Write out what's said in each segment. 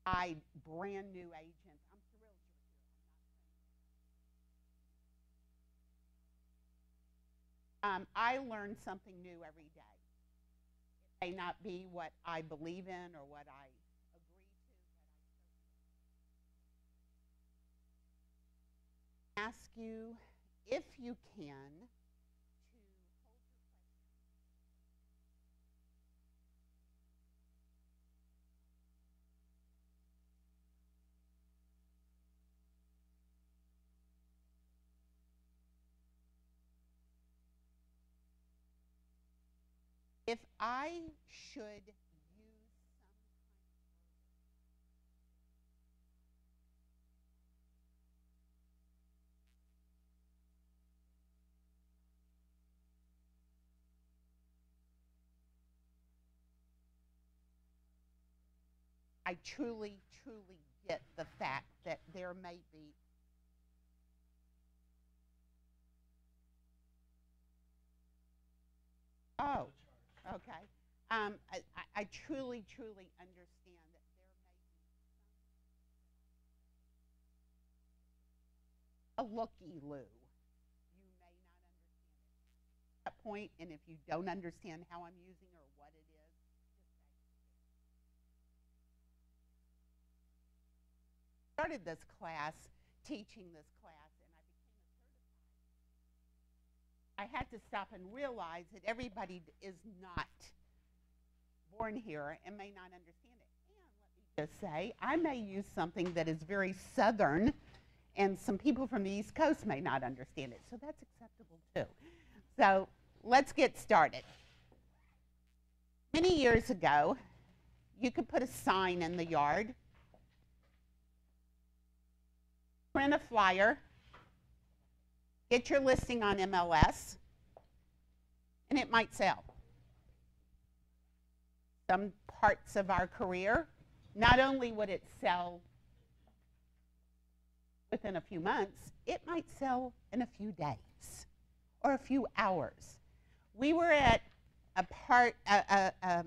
brand new agents. I'm thrilled you're here. I learn something new every day. It may not be what I believe in or what I agree to, but I ask you if you can if I should use I truly, truly get the fact that there may be. Oh, okay. I truly, truly understand that there may be a looky-loo. You may not understand that point, and if you don't understand how I'm using or what it is, just say. I started this class, teaching this class, and I had to stop and realize that everybody is not born here and may not understand it. And let me just say, I may use something that is very southern, and some people from the East Coast may not understand it. So that's acceptable too. So let's get started. Many years ago, you could put a sign in the yard, print a flyer, get your listing on MLS, and it might sell. Some parts of our career, not only would it sell within a few months, it might sell in a few days or a few hours. We were at a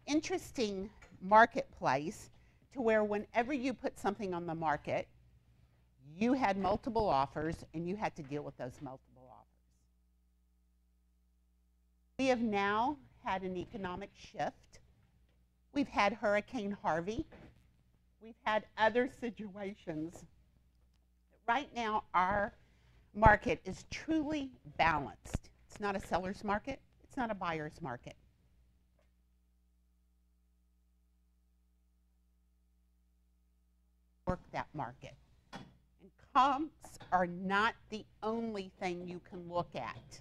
interesting marketplace to where whenever you put something on the market, you had multiple offers and you had to deal with those multiple offers. We have now had an economic shift. We've had Hurricane Harvey. We've had other situations. Right now, our market is truly balanced. It's not a seller's market. It's not a buyer's market. Work that market. And comps are not the only thing you can look at.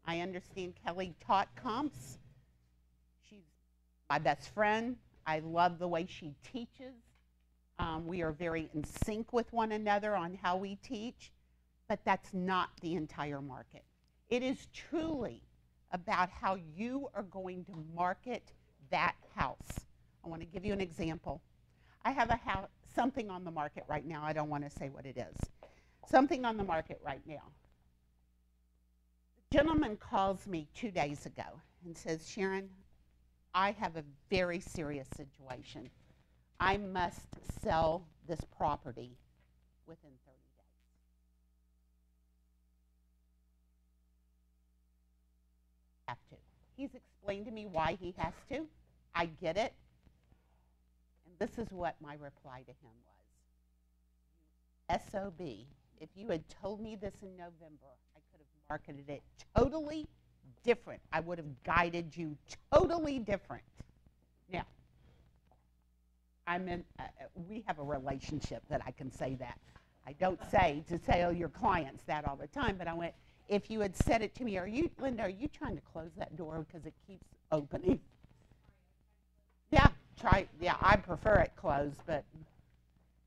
I understand Kelly taught comps. She's my best friend. I love the way she teaches. We are very in sync with one another on how we teach, but that's not the entire market. It is truly about how you are going to market that house. I want to give you an example. I have a house, something on the market right now. I don't want to say what it is. Something on the market right now. The gentleman calls me 2 days ago and says, Sharon, I have a very serious situation. I must sell this property within 30 days. Have to. He's explained to me why he has to. I get it. And this is what my reply to him was. SOB, if you had told me this in November, I could have marketed it totally different. I would have guided you totally different. Now, we have a relationship that I can say that. I don't say to tell your clients that all the time, but I went, if you had said it to me, Linda, are you trying to close that door because it keeps opening? Yeah, I prefer it closed, but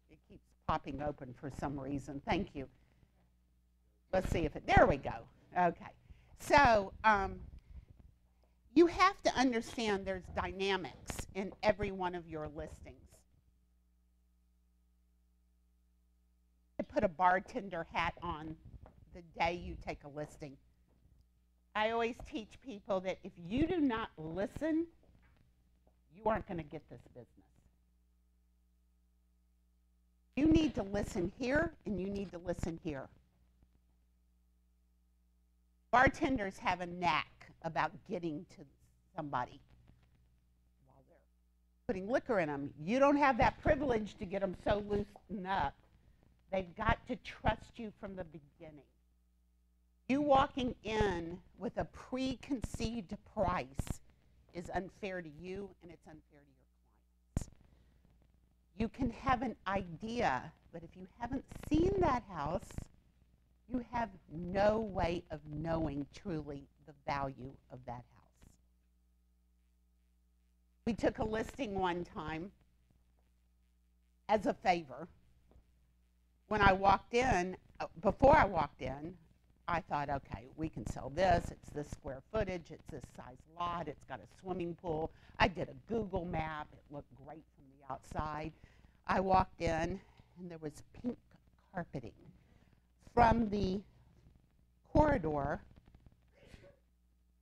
it keeps popping open for some reason. Thank you. Let's see if there we go. Okay. So you have to understand there's dynamics in every one of your listings. To put a bartender hat on the day you take a listing. I always teach people that if you do not listen, you aren't going to get this business. You need to listen here, and you need to listen here. Bartenders have a knack about getting to somebody while they're putting liquor in them. You don't have that privilege to get them so loosened up. They've got to trust you from the beginning. You walking in with a preconceived price is unfair to you, and it's unfair to your clients. You can have an idea, but if you haven't seen that house, you have no way of knowing truly the value of that house. We took a listing one time as a favor. When I walked in, before I walked in, I thought, okay, we can sell this. It's this square footage. It's this size lot. It's got a swimming pool. I did a Google map. It looked great from the outside. I walked in, and there was pink carpeting. From the corridor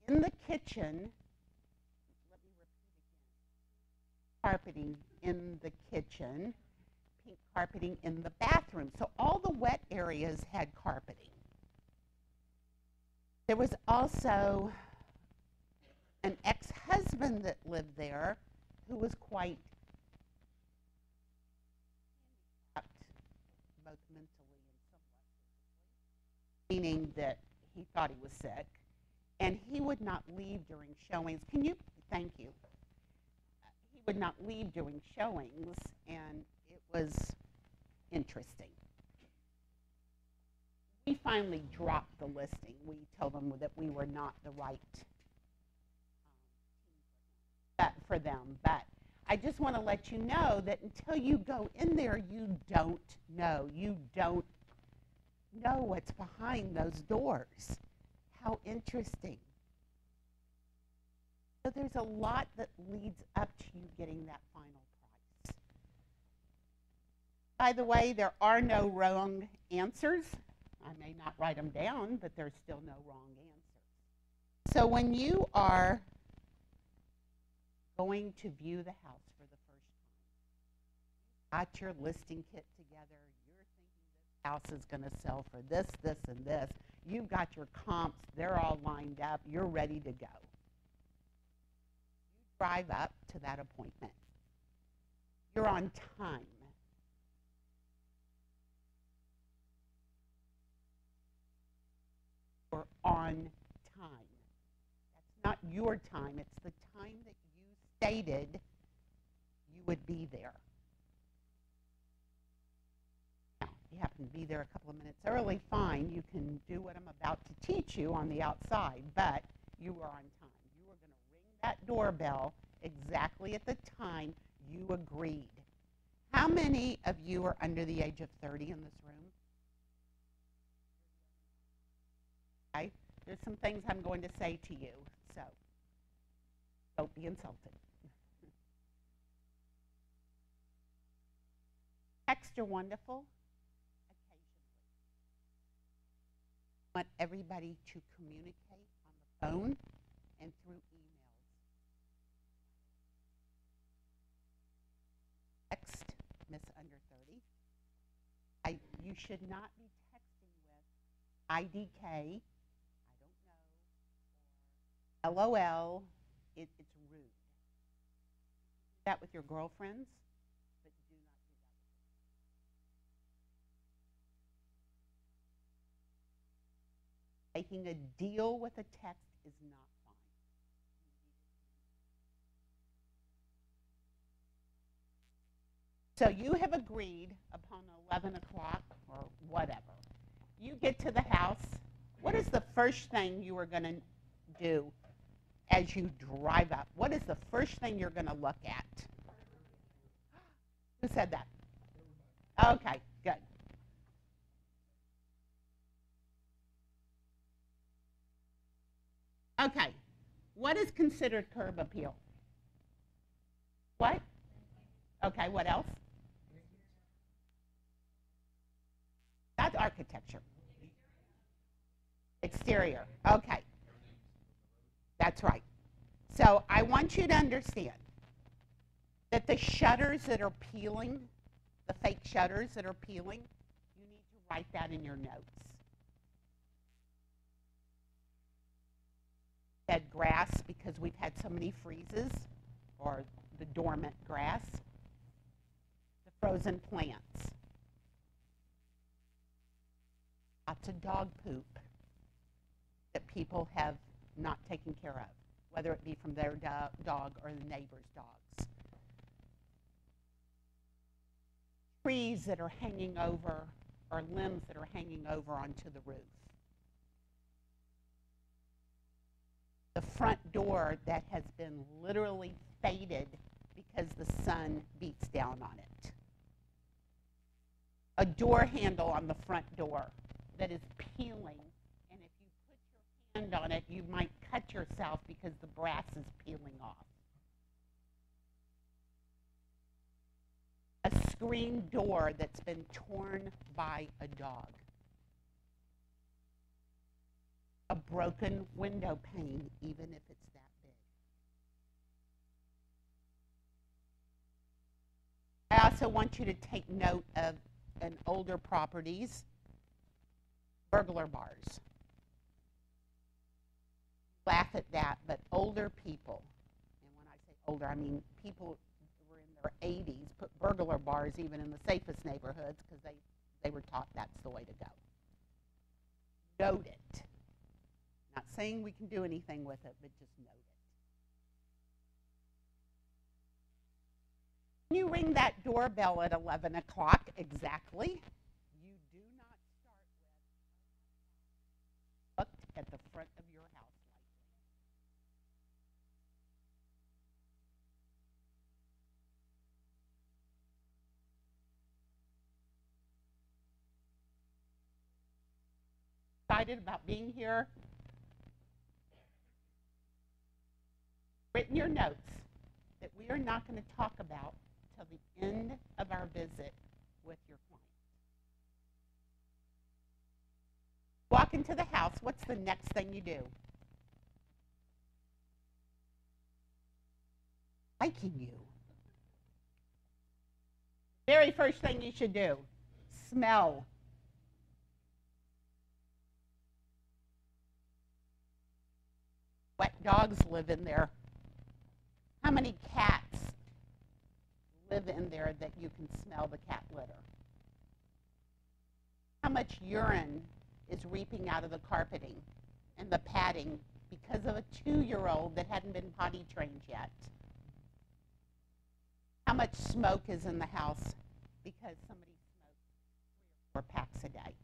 in the kitchen, let me repeat again, carpeting in the kitchen, pink carpeting in the bathroom. So all the wet areas had carpeting. There was also an ex-husband that lived there who was quite handicapped, both mentally and somewhat physically, meaning that he thought he was sick, and he would not leave during showings. Thank you. He would not leave during showings, and it was interesting. We finally dropped the listing. We told them that we were not the right for them. But I just want to let you know that until you go in there, you don't know. You don't know what's behind those doors. How interesting. So there's a lot that leads up to you getting that final price. By the way, there are no wrong answers. I may not write them down, but there's still no wrong answer. So when you are going to view the house for the first time, got your listing kit together, you're thinking this house is going to sell for this, this, and this. You've got your comps, they're all lined up, you're ready to go. You drive up to that appointment. You're on time. You're on time. That's not your time, it's the time that you stated you would be there. Now, if you happen to be there a couple of minutes early, fine, you can do what I'm about to teach you on the outside, but you are on time. You are going to ring that doorbell exactly at the time you agreed. How many of you are under the age of 30 in this room? Okay. There's some things I'm going to say to you, so don't be insulted. Texts are wonderful occasionally. I want everybody to communicate on the phone and through emails. Text, Miss Under 30. You should not be texting with IDK, I don't know, or LOL. It's rude. Do that with your girlfriends, but do not do that with your. Making a deal with a text is not fine. So you have agreed upon 11 o'clock or whatever. You get to the house. What is the first thing you are going to do as you drive up? What is the first thing you're going to look at? Who said that? Okay, good. Okay, what is considered curb appeal? What? Okay, what else? That's architecture. Exterior, okay. That's right. So I want you to understand that the shutters that are peeling the fake shutters that are peeling, you need to write that in your notes. Dead grass, because we've had so many freezes, or the dormant grass. The frozen plants. Lots of dog poop that people have not taken care of, whether it be from their dog or the neighbor's dogs. Trees that are hanging over, or limbs that are hanging over onto the roof. The front door that has been literally faded because the sun beats down on it. A door handle on the front door that is peeling, and if you put your hand on it, you might cut yourself because the brass is peeling off. A screen door that's been torn by a dog. A broken window pane, even if it's that big. I also want you to take note of an older properties, burglar bars. Laugh at that, but older people, and when I say older, I mean people who were in their 80s, put burglar bars even in the safest neighborhoods because they were taught that's the way to go. Note it. Not saying we can do anything with it, but just note it. When you ring that doorbell at 11 o'clock exactly, you do not start with looked at the front of your house light. Excited about being here? Written your notes that we are not going to talk about till the end of our visit with your client. Walk into the house. What's the next thing you do? Liking you. Very first thing you should do, smell. Wet dogs live in there. How many cats live in there that you can smell the cat litter? How much urine is reaping out of the carpeting and the padding because of a 2-year-old that hadn't been potty trained yet? How much smoke is in the house because somebody smoked 3 or 4 packs a day?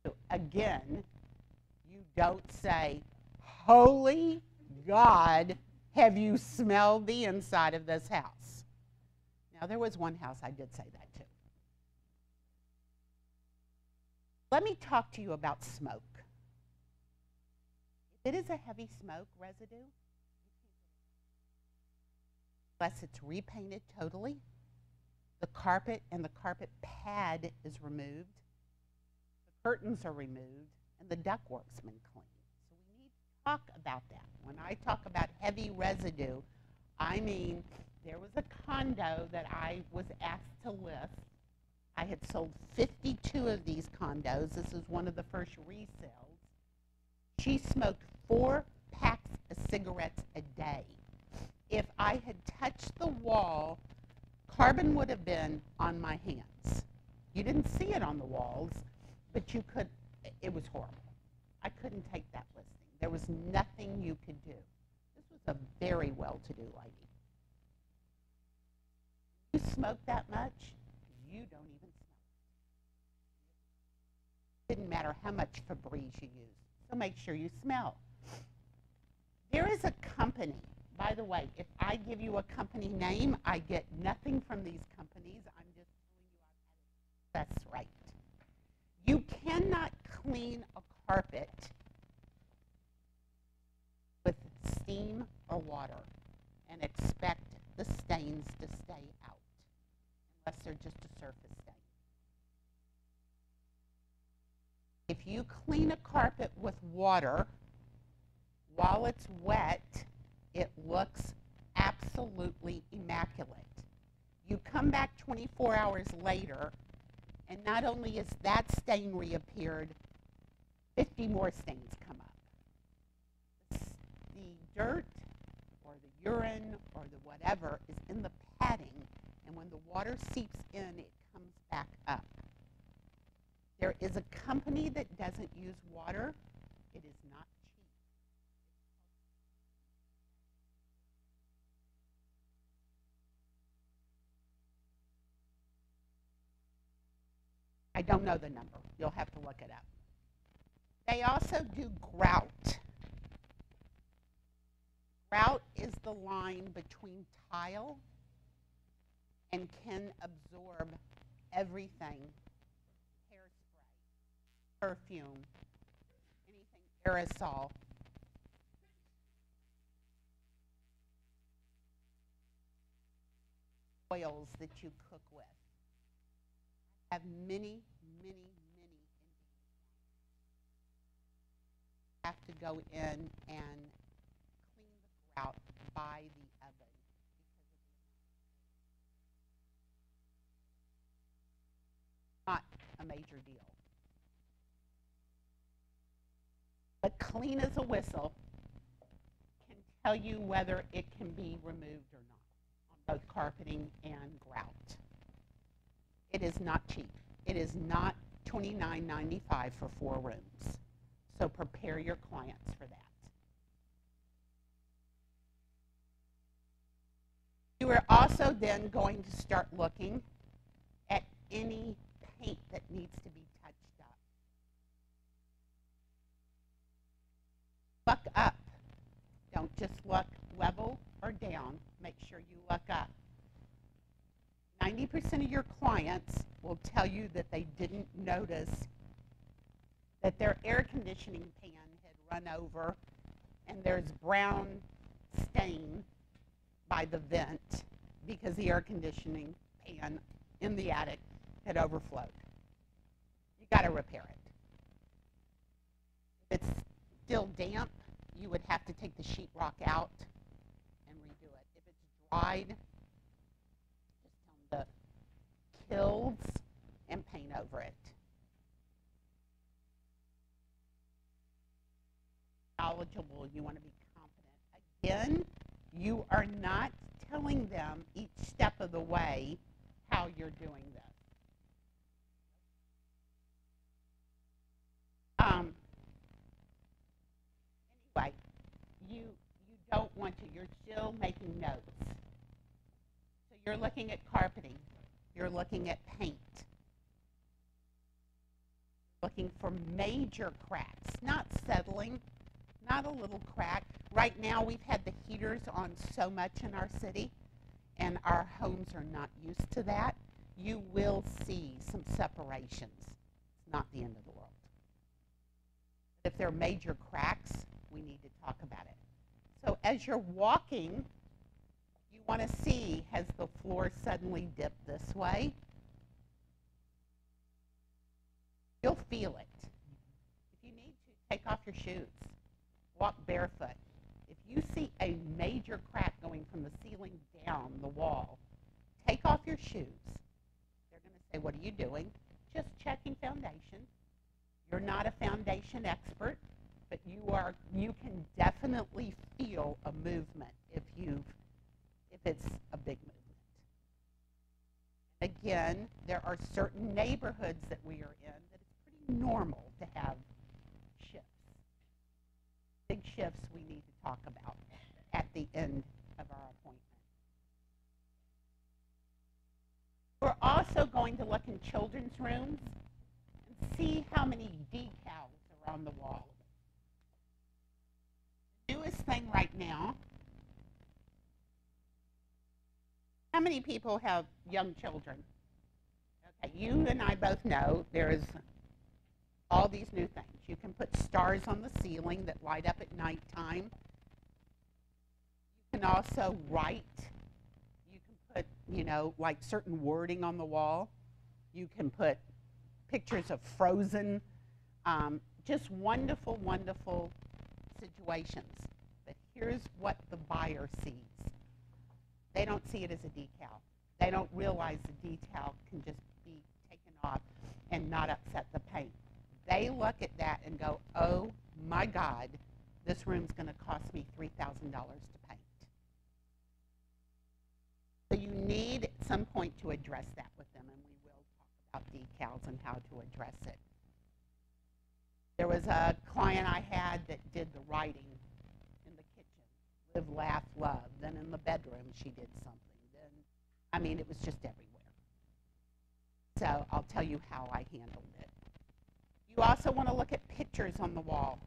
So again, you don't say, "Holy God, have you smelled the inside of this house?" Now, there was one house I did say that to. Let me talk to you about smoke. If it is a heavy smoke residue, unless it's repainted totally, the carpet and the carpet pad is removed, the curtains are removed, and the ductwork's been cleaned. So we need to talk about that. When I talk about heavy residue, I mean there was a condo that I was asked to list. I had sold 52 of these condos. This is one of the first resales. She smoked 4 packs of cigarettes a day. If I had touched the wall, carbon would have been on my hands. You didn't see it on the walls, but you could. It was horrible. I couldn't take that listing. There was nothing you could do. This was a very well-to-do lady. You smoke that much, you don't even smell it. Didn't matter how much Febreze you used, so make sure you smell. There is a company, by the way, if I give you a company name, I get nothing from these companies. I'm just telling you I've had success, right. You cannot clean a carpet with steam or water and expect the stains to stay out unless they're just a surface stain. If you clean a carpet with water while it's wet, it looks absolutely immaculate. You come back 24 hours later, and not only is that stain reappeared, 50 more stains come up. The dirt or the urine or the whatever is in the padding, and when the water seeps in, it comes back up. There is a company that doesn't use water. It is not cheap. I don't know the number. You'll have to look it up. They also do grout. Grout is the line between tile and can absorb everything. Hairspray, perfume, anything aerosol. Oils that you cook with. I have many have to go in and clean the grout by the oven because not a major deal. But clean as a whistle can tell you whether it can be removed or not on both carpeting and grout. It is not cheap. It is not $29.95 for 4 rooms. So prepare your clients for that. You are also then going to start looking at any paint that needs to be touched up. Look up. Don't just look level or down. Make sure you look up. 90% of your clients will tell you that they didn't notice that their air conditioning pan had run over and there's brown stain by the vent because the air conditioning pan in the attic had overflowed. You got to repair it. If it's still damp, you would have to take the sheetrock out and redo it. If it's dried, just tell them to kills and paint over it. Knowledgeable, you want to be confident. Again, you are not telling them each step of the way how you're doing this. Anyway, you don't want to. You're still making notes. So you're looking at carpeting. You're looking at paint. Looking for major cracks, not settling. Not a little crack. Right now we've had the heaters on so much in our city and our homes are not used to that. You will see some separations. It's not the end of the world. If there are major cracks, we need to talk about it. So as you're walking, you want to see, has the floor suddenly dipped this way? You'll feel it. If you need to, take off your shoes. Walk barefoot. If you see a major crack going from the ceiling down the wall, take off your shoes. They're going to say, what are you doing? Just checking foundation. You're not a foundation expert, but you can definitely feel a movement if it's a big movement. Again, there are certain neighborhoods that we are in that it's pretty normal to have big shifts we need to talk about at the end of our appointment. We're also going to look in children's rooms and see how many decals are on the wall. The newest thing right now, how many people have young children? Okay, you and I both know there is all these new things. You can put stars on the ceiling that light up at nighttime. You can also write. You can put, like certain wording on the wall. You can put pictures of Frozen. Just wonderful, wonderful situations. But here's what the buyer sees. They don't see it as a decal. They don't realize the decal can just be taken off and not upset the paint. They look at that and go, oh my God, this room's going to cost me $3,000 to paint. So you need at some point to address that with them, and we will talk about decals and how to address it. There was a client I had that did the writing in the kitchen, live, laugh, love. Then in the bedroom she did something. Then, I mean, it was just everywhere. So I'll tell you how I handled it. You also want to look at pictures on the wall.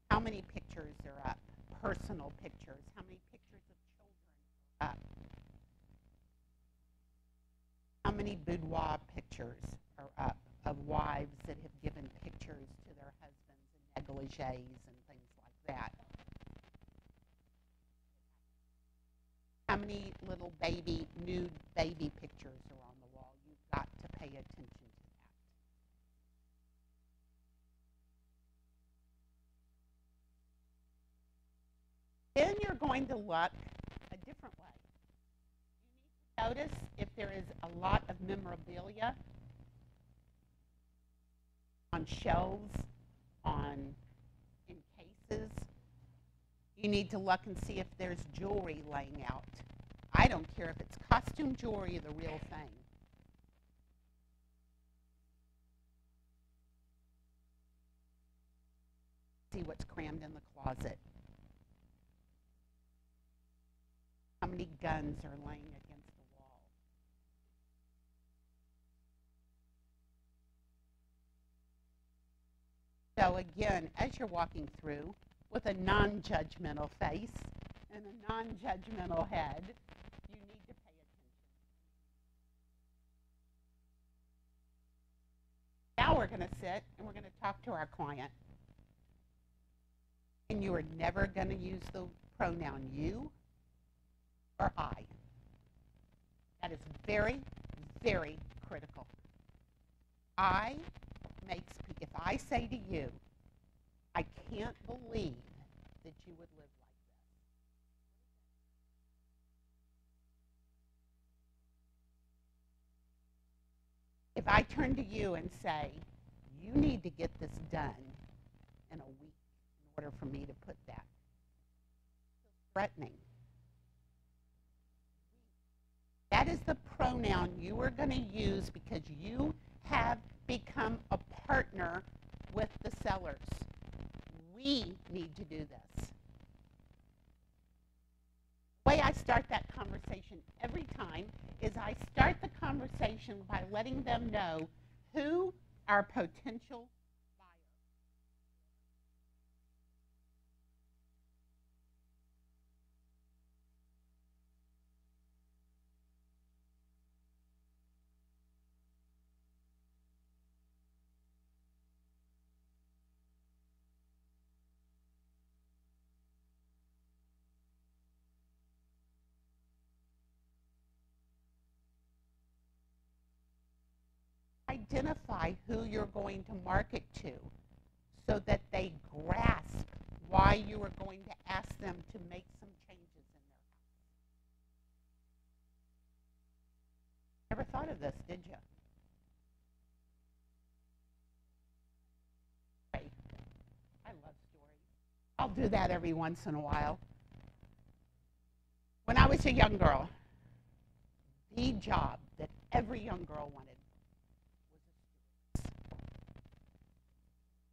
How many pictures are up? Personal pictures. How many pictures of children are up? How many boudoir pictures are up of wives that have given pictures to their husbands in negligees and things like that? How many little baby, nude baby pictures are on the wall? You've got to pay attention to that. Then you're going to look a different way. You need to notice if there is a lot of memorabilia on shelves, in cases. You need to look and see if there's jewelry laying out. I don't care if it's costume jewelry or the real thing. See what's crammed in the closet. How many guns are laying against the wall? So again, as you're walking through with a non-judgmental face and a non-judgmental head, you need to pay attention. Now we're going to sit and we're going to talk to our client. And you are never going to use the pronoun you or I. That is very, very critical. If I say to you, I can't believe that you would live like this. If I turn to you and say, you need to get this done in a week in order for me to put that, it's threatening. That is the pronoun you are going to use because you have become a partner with the sellers. We need to do this. The way I start that conversation every time is I start the conversation by letting them know who our potential identify who you're going to market to so that they grasp why you are going to ask them to make some changes in their house. Never thought of this, did you? Great. I love stories. I'll do that every once in a while. When I was a young girl, the job that every young girl wanted.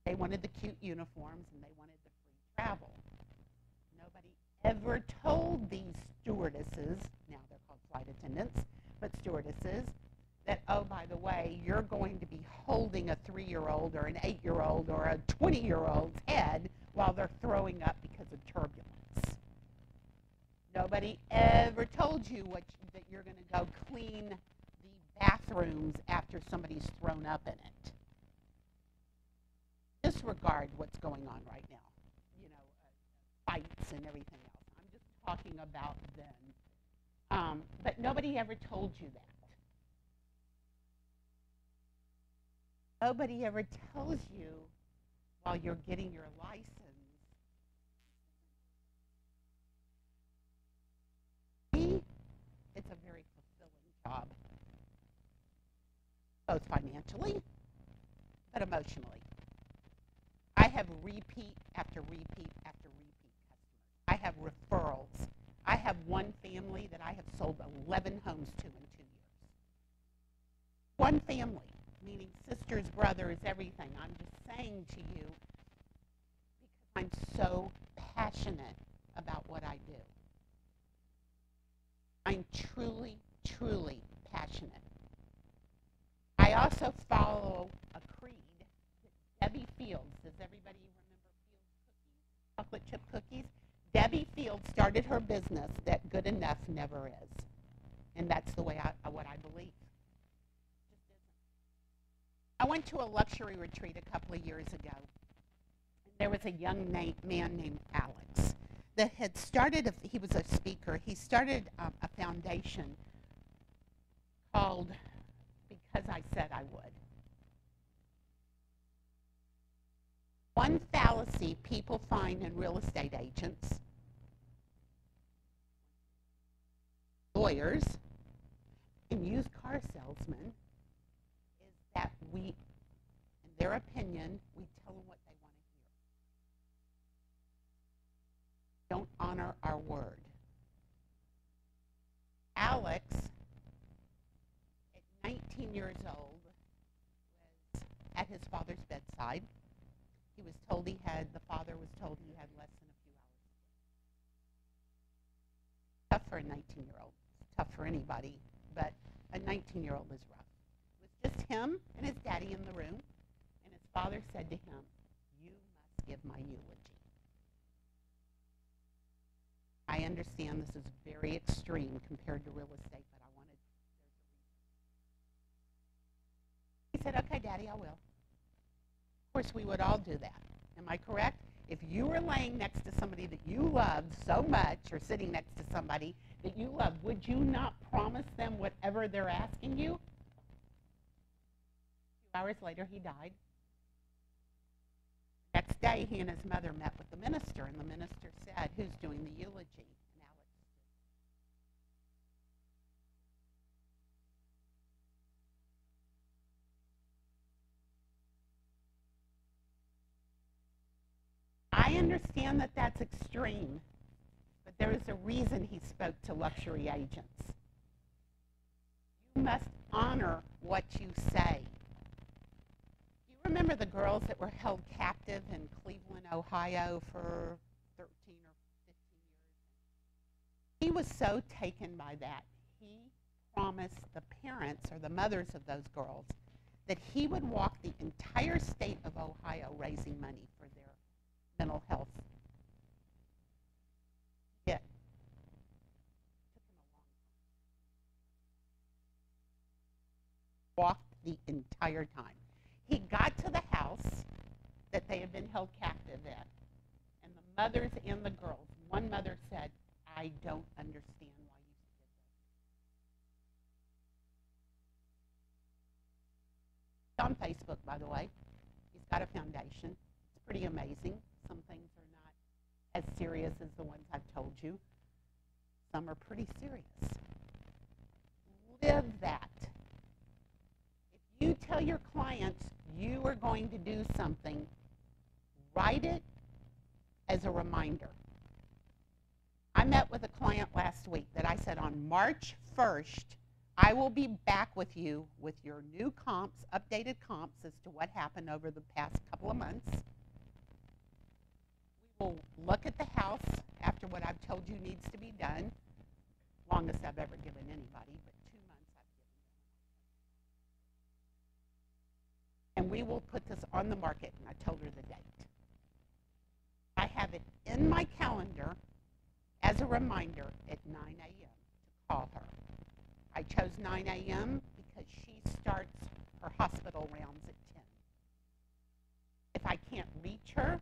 They wanted the cute uniforms and they wanted the free travel. Nobody ever told these stewardesses, now they're called flight attendants, but stewardesses, that, oh, by the way, you're going to be holding a 3-year-old or an 8-year-old or a 20-year-old's head while they're throwing up because of turbulence. Nobody ever told you that you're going to go clean the bathrooms after somebody's thrown up in it. Disregard what's going on right now, fights and everything else. I'm just talking about then. But nobody ever told you that. Nobody ever tells you while you're getting your license, both financially, but emotionally. I have repeat after repeat after repeat customers. I have referrals. I have one family that I have sold 11 homes to in 2 years. One family, meaning sisters, brothers, everything. I'm just saying to you because I'm so passionate about what I do. I'm truly, truly passionate. I also follow a creed that Debbie Fields. Does everybody remember Fields cookies? Chocolate chip cookies? Debbie Fields started her business that good enough never is. And that's the way what I believe. I went to a luxury retreat a couple of years ago. There was a young man named Alex that had started, he was a speaker, he started a foundation called Because I Said I Would. One fallacy people find in real estate agents, lawyers, and used car salesmen is that we, in their opinion, we tell them what they want to hear. Don't honor our word. Alex, at 19 years old, was at his father's bedside. He was told the father was told he had less than a few hours. Tough for a 19-year-old. It's tough for anybody, but a 19-year-old is rough. It was just him and his daddy in the room, and his father said to him, "You must give my eulogy." I understand this is very extreme compared to real estate, but I wanted, he said, "Okay, Daddy, I will." Of course, we would all do that. Am I correct? If you were laying next to somebody that you love so much, or sitting next to somebody that you love, would you not promise them whatever they're asking you? A few hours later, he died. Next day, he and his mother met with the minister, and the minister said, "Who's doing the eulogy?" And Alex did. I understand that that's extreme, but there is a reason he spoke to luxury agents. You must honor what you say. You remember the girls that were held captive in Cleveland, Ohio for 13 or 15 years? He was so taken by that, he promised the parents or the mothers of those girls that he would walk the entire state of Ohio raising money for their mental health. Yeah. It took him a long time. Walked the entire time. He got to the house that they had been held captive in, and the mothers and the girls, one mother said, "I don't understand why you did this." It's on Facebook, by the way. He's got a foundation. It's pretty amazing. Some things are not as serious as the ones I've told you. Some are pretty serious. Live that. If you tell your clients you are going to do something, write it as a reminder. I met with a client last week that I said on March 1st, I will be back with you with your new comps, updated comps as to what happened over the past couple of months. We will look at the house after what I've told you needs to be done. Longest I've ever given anybody, but 2 months I've given them. And we will put this on the market, and I told her the date. I have it in my calendar as a reminder at 9 a.m. to call her. I chose 9 a.m. because she starts her hospital rounds at 10. If I can't reach her,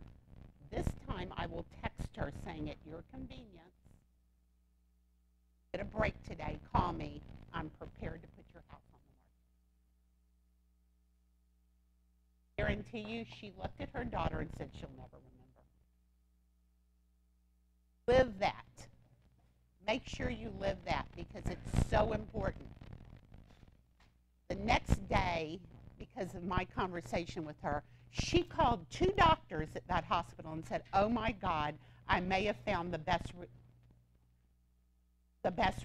this time I will text her saying, "At your convenience, get a break today, call me. I'm prepared to put your house on the market." Guarantee you, she looked at her daughter and said she'll never remember. Live that. Make sure you live that because it's so important. The next day, because of my conversation with her, she called 2 doctors at that hospital and said, oh my God, I may have found the best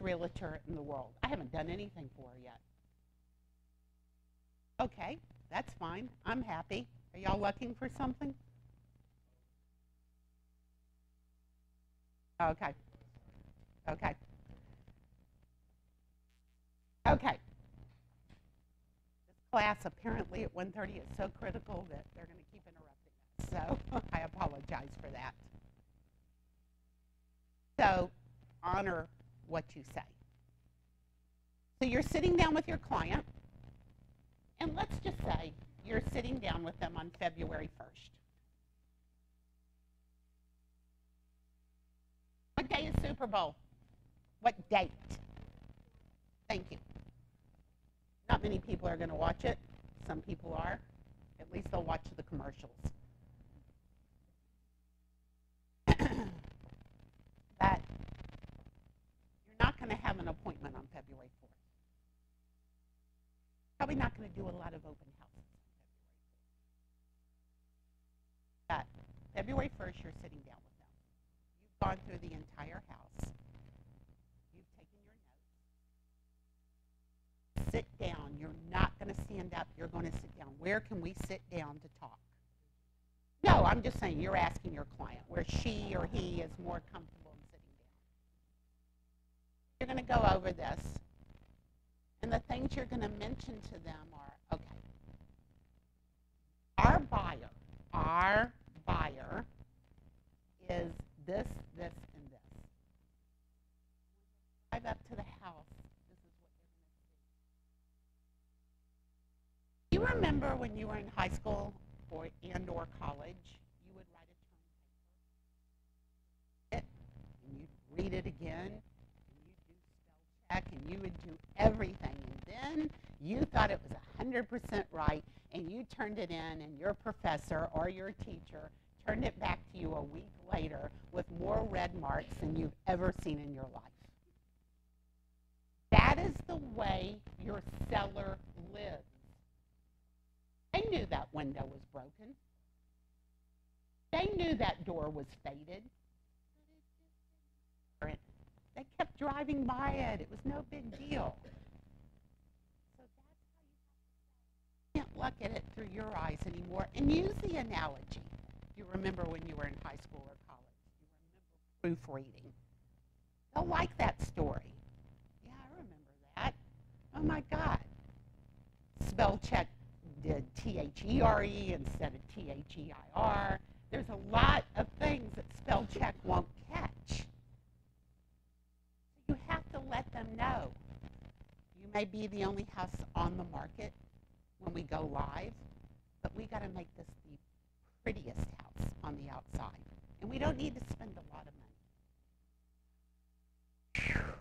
realtor in the world. I haven't done anything for her yet. Okay, that's fine. I'm happy. Are y'all looking for something? Okay. Okay. Okay. This class apparently at 1:30 is so critical that they're going to keep interrupting us. So I apologize for that. So honor what you say. So you're sitting down with your client, and let's just say you're sitting down with them on February 1st. What day is Super Bowl? What date? Thank you. Not many people are going to watch it. Some people are. At least they'll watch the commercials. But you're not going to have an appointment on February 4th. Probably not going to do a lot of open houses on February 4th. But February 1st, you're sitting down with them. You've gone through the entire house. You've taken your notes. Sit down. You're not going to stand up. You're going to sit down. Where can we sit down to talk? No, I'm just saying you're asking your client where she or he is more comfortable in sitting down. You're going to go over this. And the things you're going to mention to them are, okay, our buyer is this, this, and this. Drive up to the house, this is what you're going to see. You remember when you were in high school or college, you would write a term paper, and you'd read it again, and you would do everything, and then you thought it was 100% right, and you turned it in, and your professor or your teacher turned it back to you a week later with more red marks than you've ever seen in your life. That is the way your seller lives. They knew that window was broken. They knew that door was faded. They kept driving by it. It was no big deal. So that's how you can't look at it through your eyes anymore. And use the analogy. You remember when you were in high school or college. You remember proofreading. They'll like that story. Yeah, I remember that. Oh, my God. Spell check did T-H-E-R-E instead of T-H-E-I-R. There's a lot of things that spell check won't catch. You have to let them know. You may be the only house on the market when we go live, but we got to make this the prettiest house on the outside. And we don't need to spend a lot of money. Whew.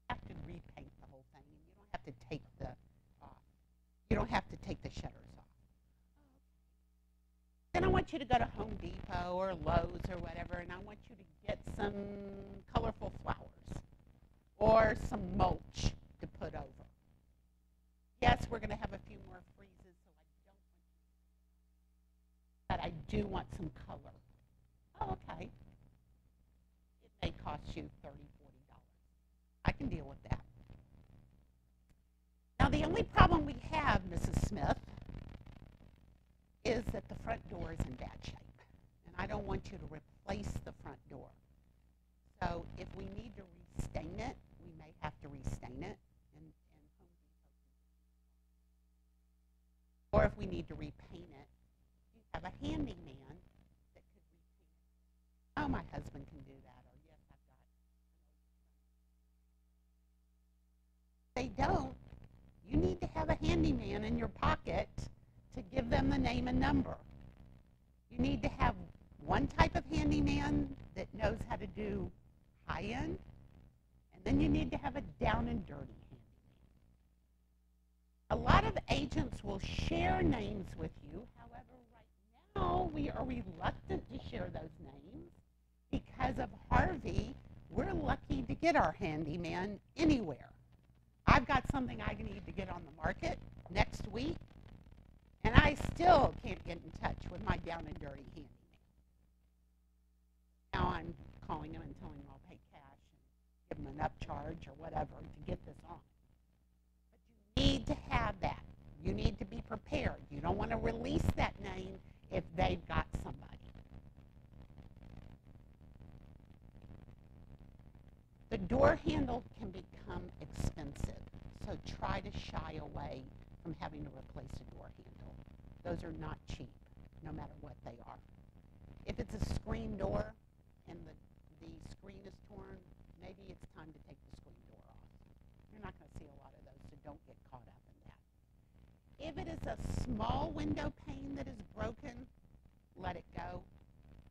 So what do you have to repaint the whole thing, and you don't have to take the shutters off. Then I want you to go to Home Depot or Lowe's or whatever, and I want you to get some colorful flowers or some mulch to put over. Yes, we're going to have a few more freezes, so I don't want you to, but I do want some color. Oh, okay. It may cost you $30, $40. I can deal with that. Now, the only problem we have, Mrs. Smith, is that the front door is in bad shape. And I don't want you to replace the front door. So if we need to restain it, we may have to restain it. Or if we need to repaint it, you have a handyman that could repaint it. Oh, my husband can do that. Or yes, I've got it. They don't. You need to have a handyman in your pocket to give them the name and number. You need to have one type of handyman that knows how to do high-end, and then you need to have a down and dirty handyman. A lot of agents will share names with you. However, right now we are reluctant to share those names because of Harvey. We're lucky to get our handyman anywhere. I've got something I need to get on the market next week, and I still can't get in touch with my down and dirty handyman. Now I'm calling him and telling him I'll pay cash and give him an upcharge or whatever to get this on. But you need to have that. You need to be prepared. You don't want to release that name if they've got somebody. The door handle can become expensive, so try to shy away from having to replace a door handle. Those are not cheap, no matter what they are. If it's a screen door and the screen is torn, maybe it's time to take the screen door off. You're not going to see a lot of those, so don't get caught up in that. If it is a small window pane that is broken, let it go.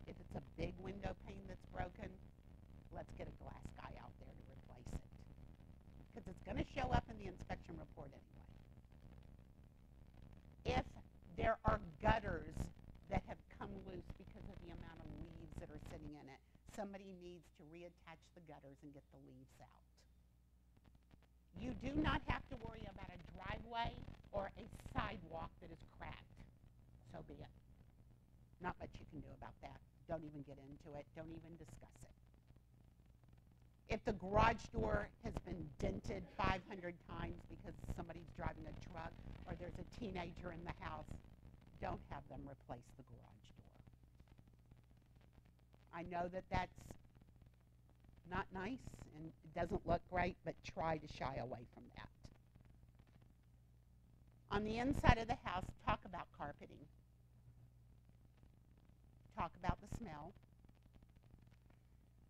If it's a big window pane that's broken, let's get a glass guy out there to replace it, because it's going to show up in the inspection report anyway. If there are gutters that have come loose because of the amount of leaves that are sitting in it, somebody needs to reattach the gutters and get the leaves out. You do not have to worry about a driveway or a sidewalk that is cracked. So be it. Not much you can do about that. Don't even get into it. Don't even discuss it. If the garage door has been dented 500 times because somebody's driving a truck or there's a teenager in the house, don't have them replace the garage door. I know that that's not nice and it doesn't look great, but try to shy away from that. On the inside of the house, talk about carpeting. Talk about the smell.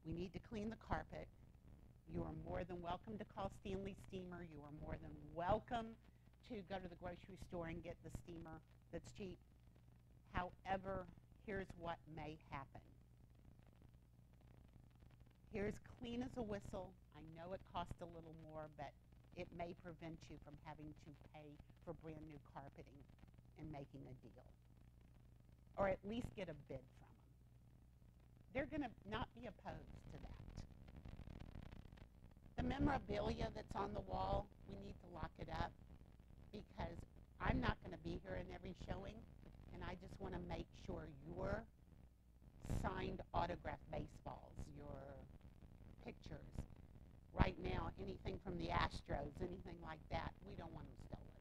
We need to clean the carpet. You are more than welcome to call Stanley Steamer. You are more than welcome to go to the grocery store and get the steamer that's cheap. However, here's what may happen. Here's clean as a whistle. I know it costs a little more, but it may prevent you from having to pay for brand new carpeting and making a deal. Or at least get a bid from them. They're going to not be opposed to that. The memorabilia that's on the wall, we need to lock it up because I'm not going to be here in every showing, and I just want to make sure your signed autographed baseballs, your pictures, right now, anything from the Astros, anything like that, we don't want them stolen.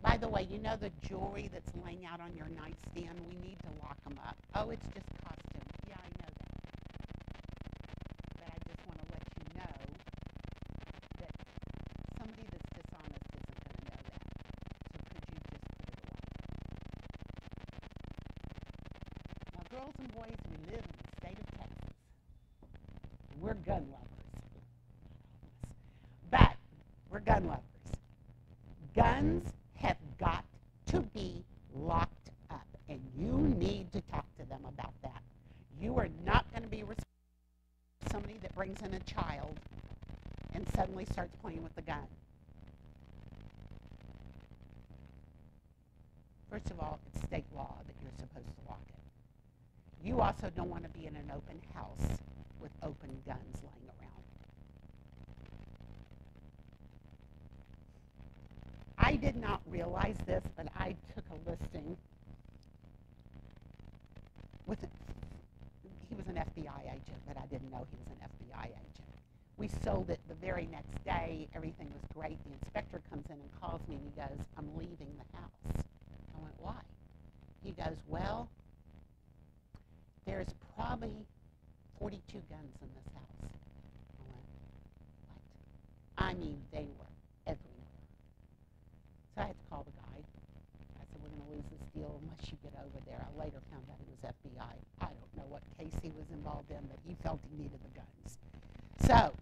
By the way, you know the jewelry that's laying out on your nightstand, we need to lock them up. Oh, it's just costume. Yeah, I know that. But I just want to let you know that somebody that's dishonest isn't going to know that. So could you just put it away? Now, girls and boys, we live in the state of Texas. We're gun lovers. But we're gun lovers. Guns have got to be locked up, and you need to talk to them about that. You are not going to be responsible for somebody that brings in a child and suddenly starts playing with the gun. First of all, it's state law that you're supposed to lock it. You also don't want to be in an open house with open guns laying around. I did not realize this, but I took a listing with he was an FBI agent, but I didn't know he was an FBI agent. We sold it the very next day. Everything was great. The inspector comes in and calls me, and he goes, "I'm leaving the house." I went, "Why?" He goes, "Well, there's probably 42 guns in this house." I went, "What?" I mean, they were everywhere. So I had to call the guy. I said, "We're going to lose this deal unless you get over there." I later found out he was FBI. I don't know what case he was involved in, but he felt he needed the guns. So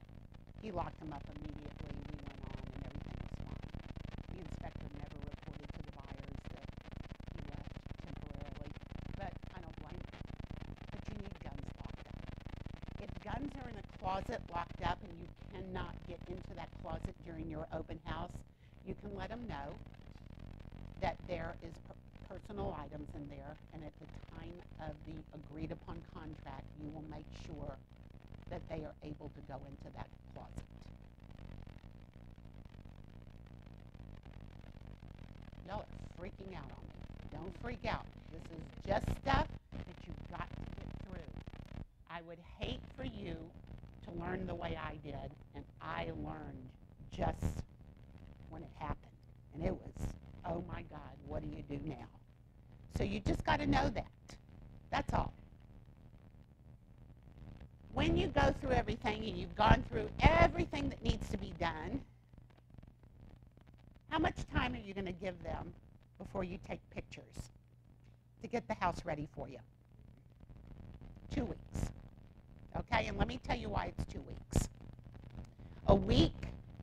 he locked them up immediately. We went on, and everything was fine. The inspector never reported to the buyers that he left temporarily, but I don't blame him. But you need guns locked up. If guns are in a closet locked up and you cannot get into that closet during your open house, you can let them know. that there is personal items in there, and at the time of the agreed upon contract, you will make sure that they are able to go into that closet. Y'all are freaking out on me. Don't freak out. This is just stuff that you've got to get through. I would hate for you to learn the way I did, and I learned just when it happened. And it was, oh my God, what do you do now? So you just got to know that. That's all. When you go through everything and you've gone through everything that needs to be done, how much time are you going to give them before you take pictures to get the house ready for you? 2 weeks. Okay, and let me tell you why it's 2 weeks. A week,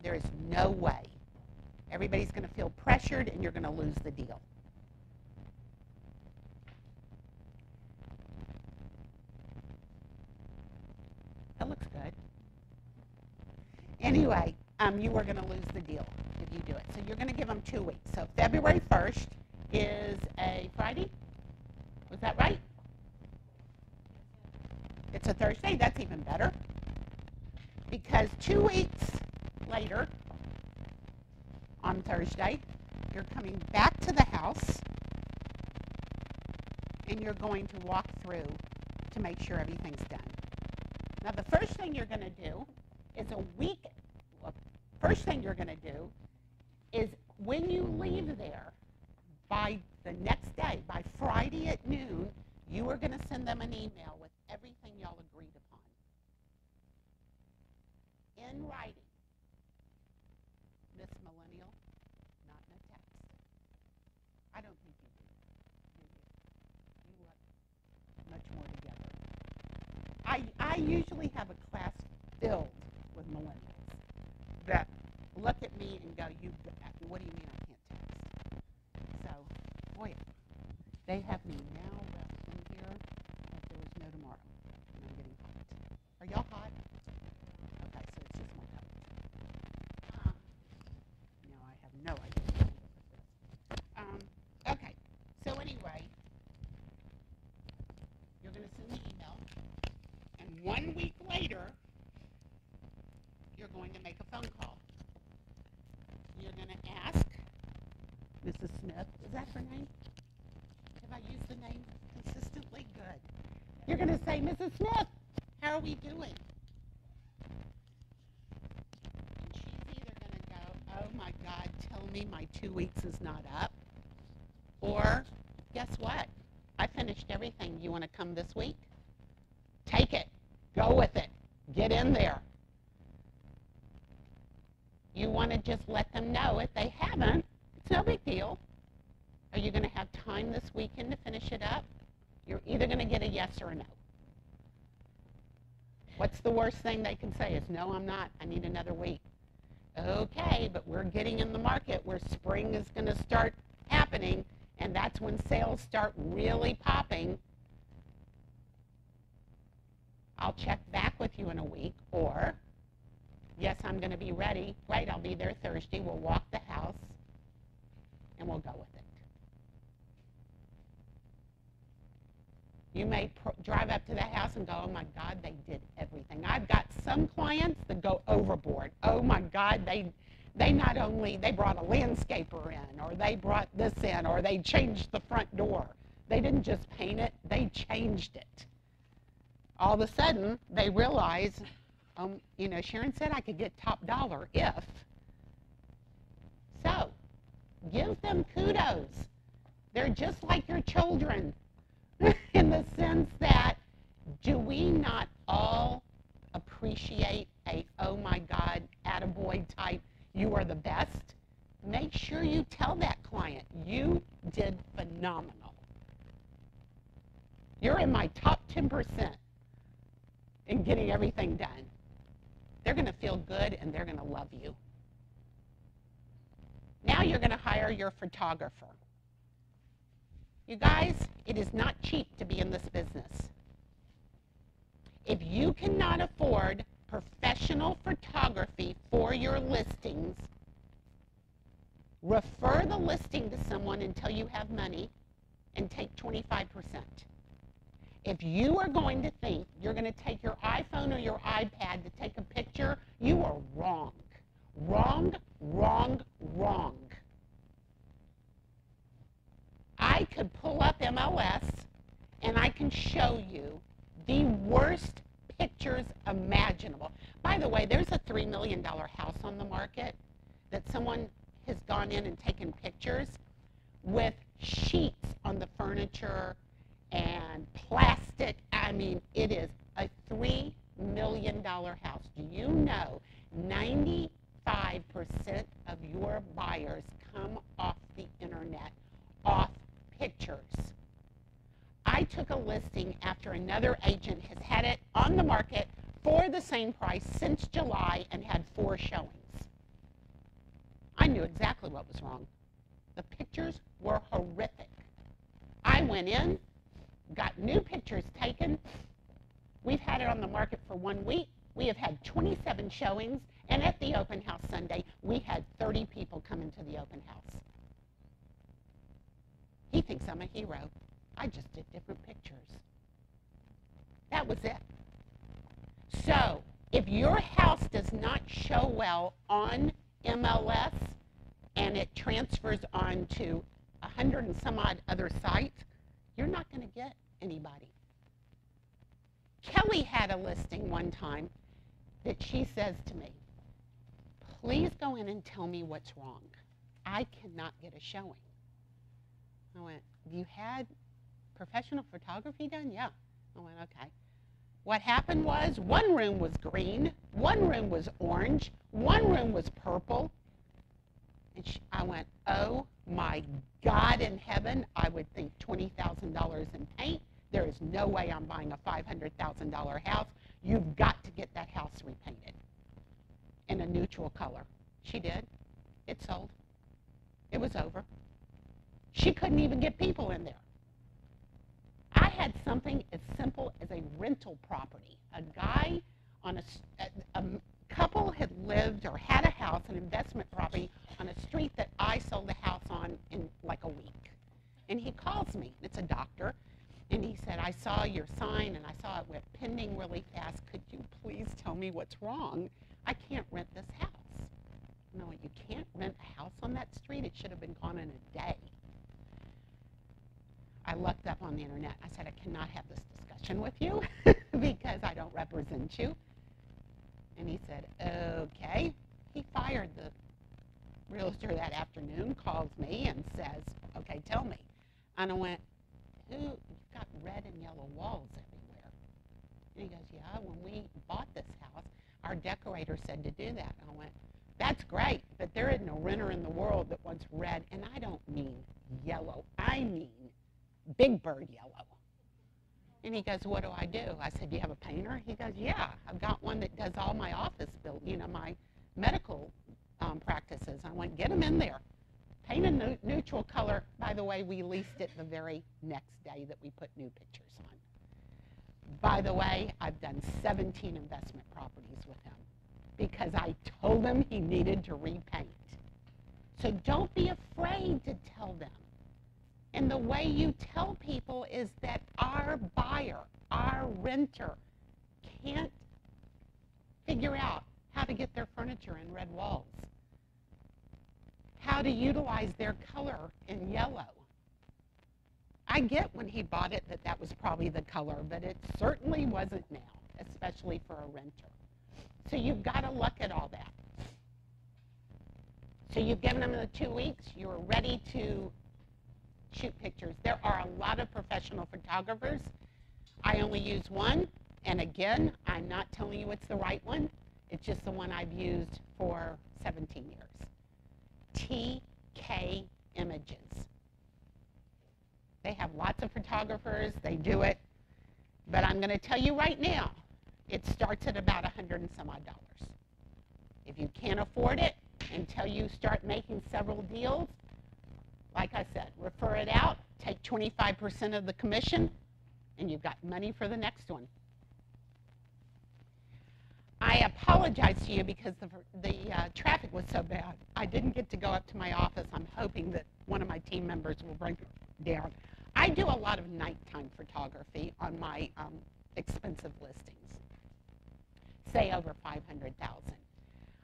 there is no way. Everybody's going to feel pressured and you're going to lose the deal. That looks good. Anyway, you are going to lose the deal if you do it. So you're going to give them 2 weeks. So February 1st is a Friday. Was that right? It's a Thursday. That's even better. Because 2 weeks later, on Thursday, you're coming back to the house and you're going to walk through to make sure everything's done. Now, the first thing you're going to do is when you leave there, by the next day, by Friday at noon, you are going to send them an email with everything y'all agreed upon. In writing. Miss Millennial, not in a text. I don't think you do. You look much more together. I usually have a class filled with millennials that look at me and go, what do you mean I can't text? So, boy, they have me now left in here like there was no tomorrow. And I'm getting hot. Are y'all hot? Okay, so it's just my cup. No, I have no idea what to do with this. Okay, so anyway, you're going to send the email, and 1 week later, you're going to make a phone call. You're going to ask Mrs. Smith, is that her name? Have I used the name consistently? Good. You're going to say, Mrs. Smith, how are we doing? And she's either going to go, oh my God, tell me my 2 weeks is not up. Or, guess what? I finished everything. You want to come this week? Take it. Go with it. Get in there. You want to just let them know if they haven't, it's no big deal. Are you going to have time this weekend to finish it up? You're either going to get a yes or a no. What's the worst thing they can say is, no, I'm not. I need another week. Okay, but we're getting in the market where spring is going to start happening, and that's when sales start really popping. I'll check back with you in a week, or yes, I'm going to be ready. Right, I'll be there Thursday. We'll walk the house, and we'll go with it. You may drive up to the house and go, oh, my God, they did everything. I've got some clients that go overboard. Oh, my God, they not only, they brought a landscaper in, or they brought this in, or they changed the front door. They didn't just paint it. They changed it. All of a sudden, they realize, Sharon said I could get top dollar if. So, give them kudos. They're just like your children in the sense that, do we not all appreciate a, oh my God, attaboy type, you are the best? Make sure you tell that client, you did phenomenal. You're in my top 10% in getting everything done. They're going to feel good and they're going to love you. Now you're going to hire your photographer. You guys, it is not cheap to be in this business. If you cannot afford professional photography for your listings, refer the listing to someone until you have money, and take 25%. If you are going to think you're going to take your iPhone or your iPad to take a picture, you are wrong. Wrong, wrong, wrong. I could pull up MLS and I can show you the worst pictures imaginable. By the way, there's a $3 million house on the market that someone has gone in and taken pictures with sheets on the furniture and plastic. I mean, it is a $3 million house. Do you know 95% of your buyers come off the internet, off pictures? I took a listing after another agent has had it on the market for the same price since July and had 4 showings. I knew exactly what was wrong. The pictures were horrific. I went in, got new pictures taken. We've had it on the market for 1 week. We have had 27 showings, and at the open house Sunday, we had 30 people come into the open house. He thinks I'm a hero. I just did different pictures. That was it. So, if your house does not show well on MLS and it transfers on to 100 and some odd other sites, you're not going to get anybody. Kelly had a listing one time that she says to me, please go in and tell me what's wrong. I cannot get a showing. I went, you had professional photography done? Yeah. I went, okay. What happened was one room was green, one room was orange, one room was purple. And I went, oh my God in heaven, I would think $20,000 in paint. There is no way I'm buying a $500,000 house. You've got to get that house repainted in a neutral color. She did. It sold. It was over. She couldn't even get people in there. I had something as simple as a rental property. A guy on a couple had lived or had a house, an investment property, on a street that I sold the house on in like a week. And he calls me. It's a doctor. And he said, I saw your sign and I saw it went pending really fast. Could you please tell me what's wrong? I can't rent this house. No, you can't rent a house on that street. It should have been gone in a day. I looked up on the internet. I said, I cannot have this discussion with you because I don't represent you. And he said, okay. He fired the realtor that afternoon, calls me and says, okay, tell me. And I went, you've got red and yellow walls everywhere. And he goes, yeah, when we bought this house, our decorator said to do that. And I went, that's great, but there isn't a renter in the world that wants red. And I don't mean yellow. I mean big bird yellow. And he goes, what do I do? I said, do you have a painter? He goes, yeah, I've got one that does all my office my medical practices. I went, get him in there. Paint a neutral color. By the way, we leased it the very next day that we put new pictures on. By the way, I've done 17 investment properties with him because I told him he needed to repaint. So don't be afraid to tell them. And the way you tell people is that our buyer, our renter, can't figure out how to get their furniture in red walls, how to utilize their color in yellow. I get when he bought it that was probably the color, but it certainly wasn't now, especially for a renter. So you've got to look at all that. So you've given them the 2 weeks. You're ready to shoot pictures. There are a lot of professional photographers. I only use one, and again, I'm not telling you it's the right one. It's just the one I've used for 17 years. TK Images. They have lots of photographers. They do it. But I'm going to tell you right now, it starts at about $100 and some odd. If you can't afford it until you start making several deals, like I said, refer it out, take 25% of the commission, and you've got money for the next one. I I apologize to you because the traffic was so bad. I didn't get to go up to my office. I'm hoping that one of my team members will bring it down. I do a lot of nighttime photography on my expensive listings, say over $500,000.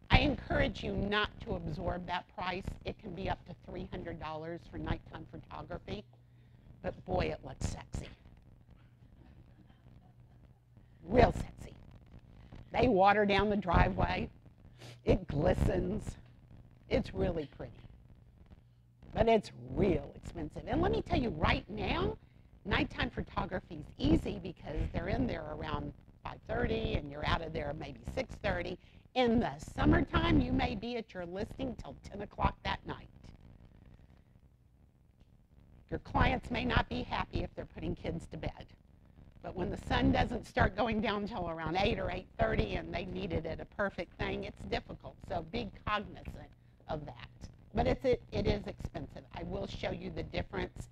I encourage you not to absorb that price. It can be up to $300 for nighttime photography, but boy, it looks sexy. Real sexy. They water down the driveway. It glistens. It's really pretty. But it's real expensive. And let me tell you, right now, nighttime photography is easy because they're in there around 5:30 and you're out of there maybe 6:30. In the summertime, you may be at your listing till 10 o'clock that night. Your clients may not be happy if they're putting kids to bed. But when the sun doesn't start going down till around 8 or 8:30 and they needed it a perfect thing, it's difficult. So be cognizant of that. But it is expensive. I will show you the difference.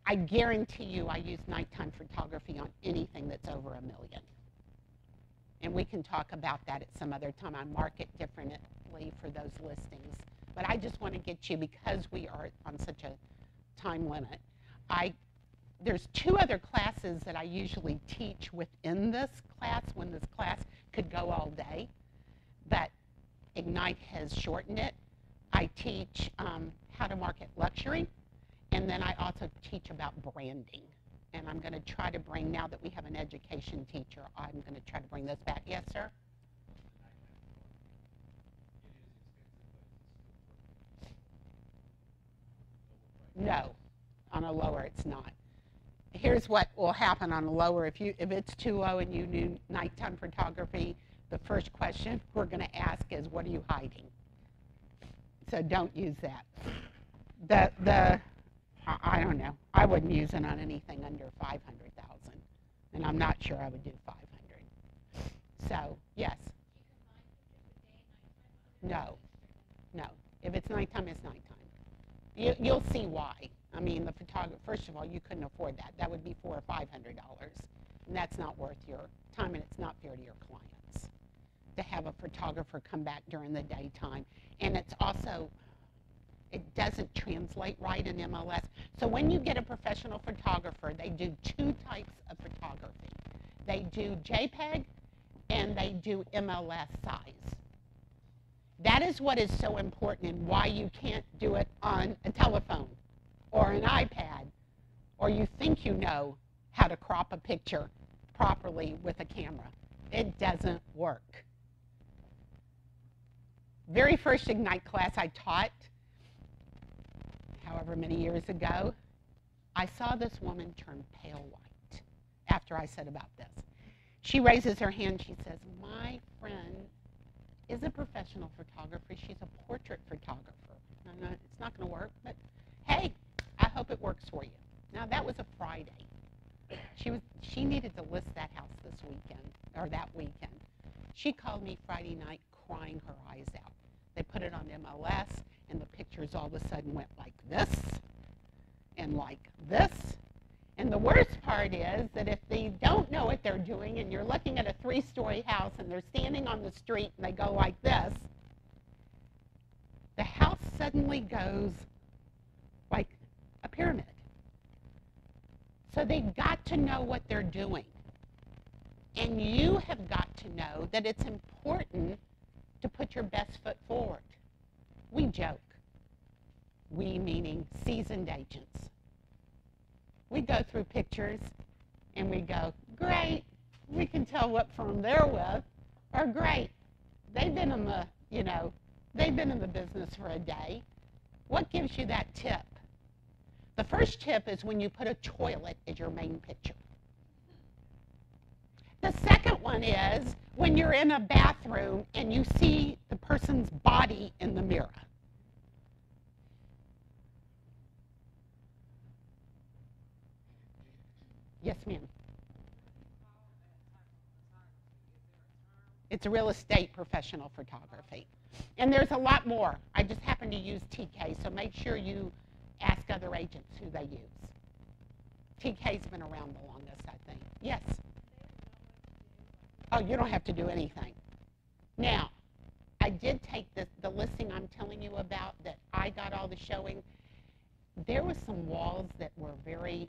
I guarantee you I use nighttime photography on anything that's over $1 million. And we can talk about that at some other time. I market differently for those listings. But I just want to get you, because we are on such a time limit, there's 2 other classes that I usually teach within this class when this class could go all day, but Ignite has shortened it. I teach how to market luxury, and then I also teach about branding. And I'm going to try to bring, now that we have an education teacher, I'm going to try to bring this back. Yes, sir? No, on a lower it's not. Here's what will happen on a lower. If it's too low and you do nighttime photography, the first question we're going to ask is, what are you hiding? So don't use that. I don't know. I wouldn't use it on anything under 500,000, and I'm not sure I would do 500. So yes. No. If it's nighttime, it's nighttime. You'll see why. I mean, the photographer, first of all, you couldn't afford that. That would be $400 or $500, and that's not worth your time, and it's not fair to your clients to have a photographer come back during the daytime. And it's also, it doesn't translate right in MLS. So when you get a professional photographer, they do 2 types of photography. They do JPEG and they do MLS size. That is what is so important and why you can't do it on a telephone or an iPad, or you think you know how to crop a picture properly with a camera. It doesn't work. Very first Ignite class I taught, however many years ago, I saw this woman turn pale white after I said about this. She raises her hand. She says, my friend is a professional photographer. She's a portrait photographer. It's not going to work, but hey, I hope it works for you. Now, that was a Friday. She needed to list that house this weekend, or that weekend. She called me Friday night crying her eyes out. They put it on MLS, and the pictures all of a sudden went like this and like this. And the worst part is that if they don't know what they're doing and you're looking at a 3-story house and they're standing on the street and they go like this, the house suddenly goes like a pyramid. So they've got to know what they're doing. And you have got to know that it's important to put your best foot forward. We joke. We meaning seasoned agents. We go through pictures and we go, great, we can tell what firm they're with, or great, they've been in the, they've been in the business for a day. What gives you that tip? The first tip is when you put a toilet as your main picture. The second one is when you're in a bathroom and you see the person's body in the mirror. Yes, ma'am. It's a real estate professional photography. And there's a lot more. I just happen to use TK, so make sure you ask other agents who they use. TK's been around the longest, I think. Yes? Oh, you don't have to do anything. Now, I did take the listing I'm telling you about that I got all the showing. There was some walls that were very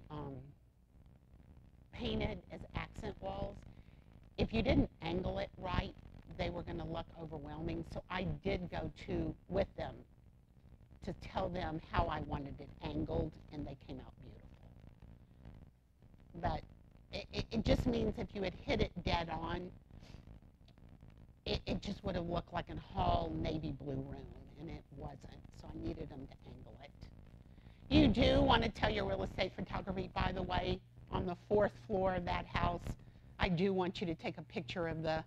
painted as accent walls. If you didn't angle it right, they were going to look overwhelming. So I did go with them to tell them how I wanted it angled, and they came out beautiful. But it just means if you had hit it dead on, it just would have looked like a hall navy blue room, and it wasn't. So I needed them to angle it. You do want to tell your real estate photography, by the way, on the 4th floor of that house, I do want you to take a picture of the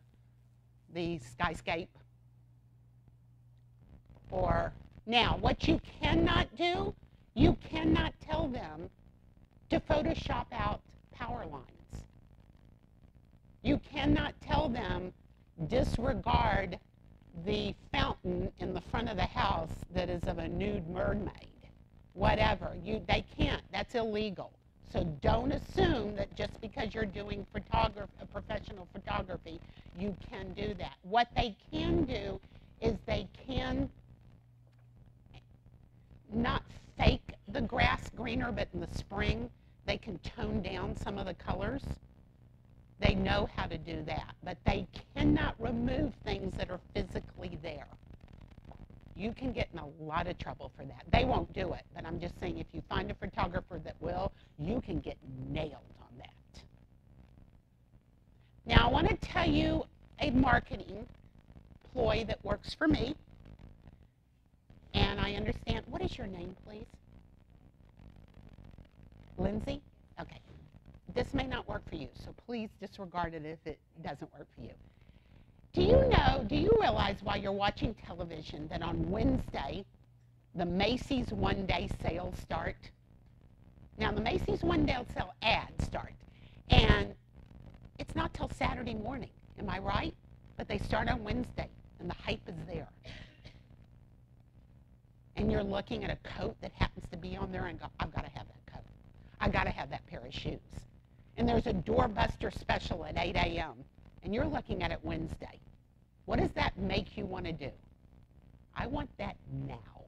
skyscape. Or now, what you cannot do, you cannot tell them to Photoshop out power lines. You cannot tell them disregard the fountain in the front of the house that is of a nude mermaid. Whatever. They can't. That's illegal. So don't assume that just because you're doing professional photography, you can do that. What they can do is they can not fake the grass greener, but in the spring, they can tone down some of the colors. They know how to do that, but they cannot remove things that are physically there. You can get in a lot of trouble for that. They won't do it, but I'm just saying if you find a photographer that will, you can get nailed on that. Now, I want to tell you a marketing ploy that works for me, and I understand. What is your name, please? Lindsay? Okay. This may not work for you, so please disregard it if it doesn't work for you. Do you realize while you're watching television that on Wednesday, the Macy's one-day sales start? Now, the Macy's one-day sale ads start, and it's not till Saturday morning. Am I right? But they start on Wednesday, and the hype is there. And you're looking at a coat that happens to be on there and go, I've got to have that coat. I've got to have that pair of shoes. And there's a doorbuster special at 8 a.m., and you're looking at it Wednesday. What does that make you want to do? I want that now.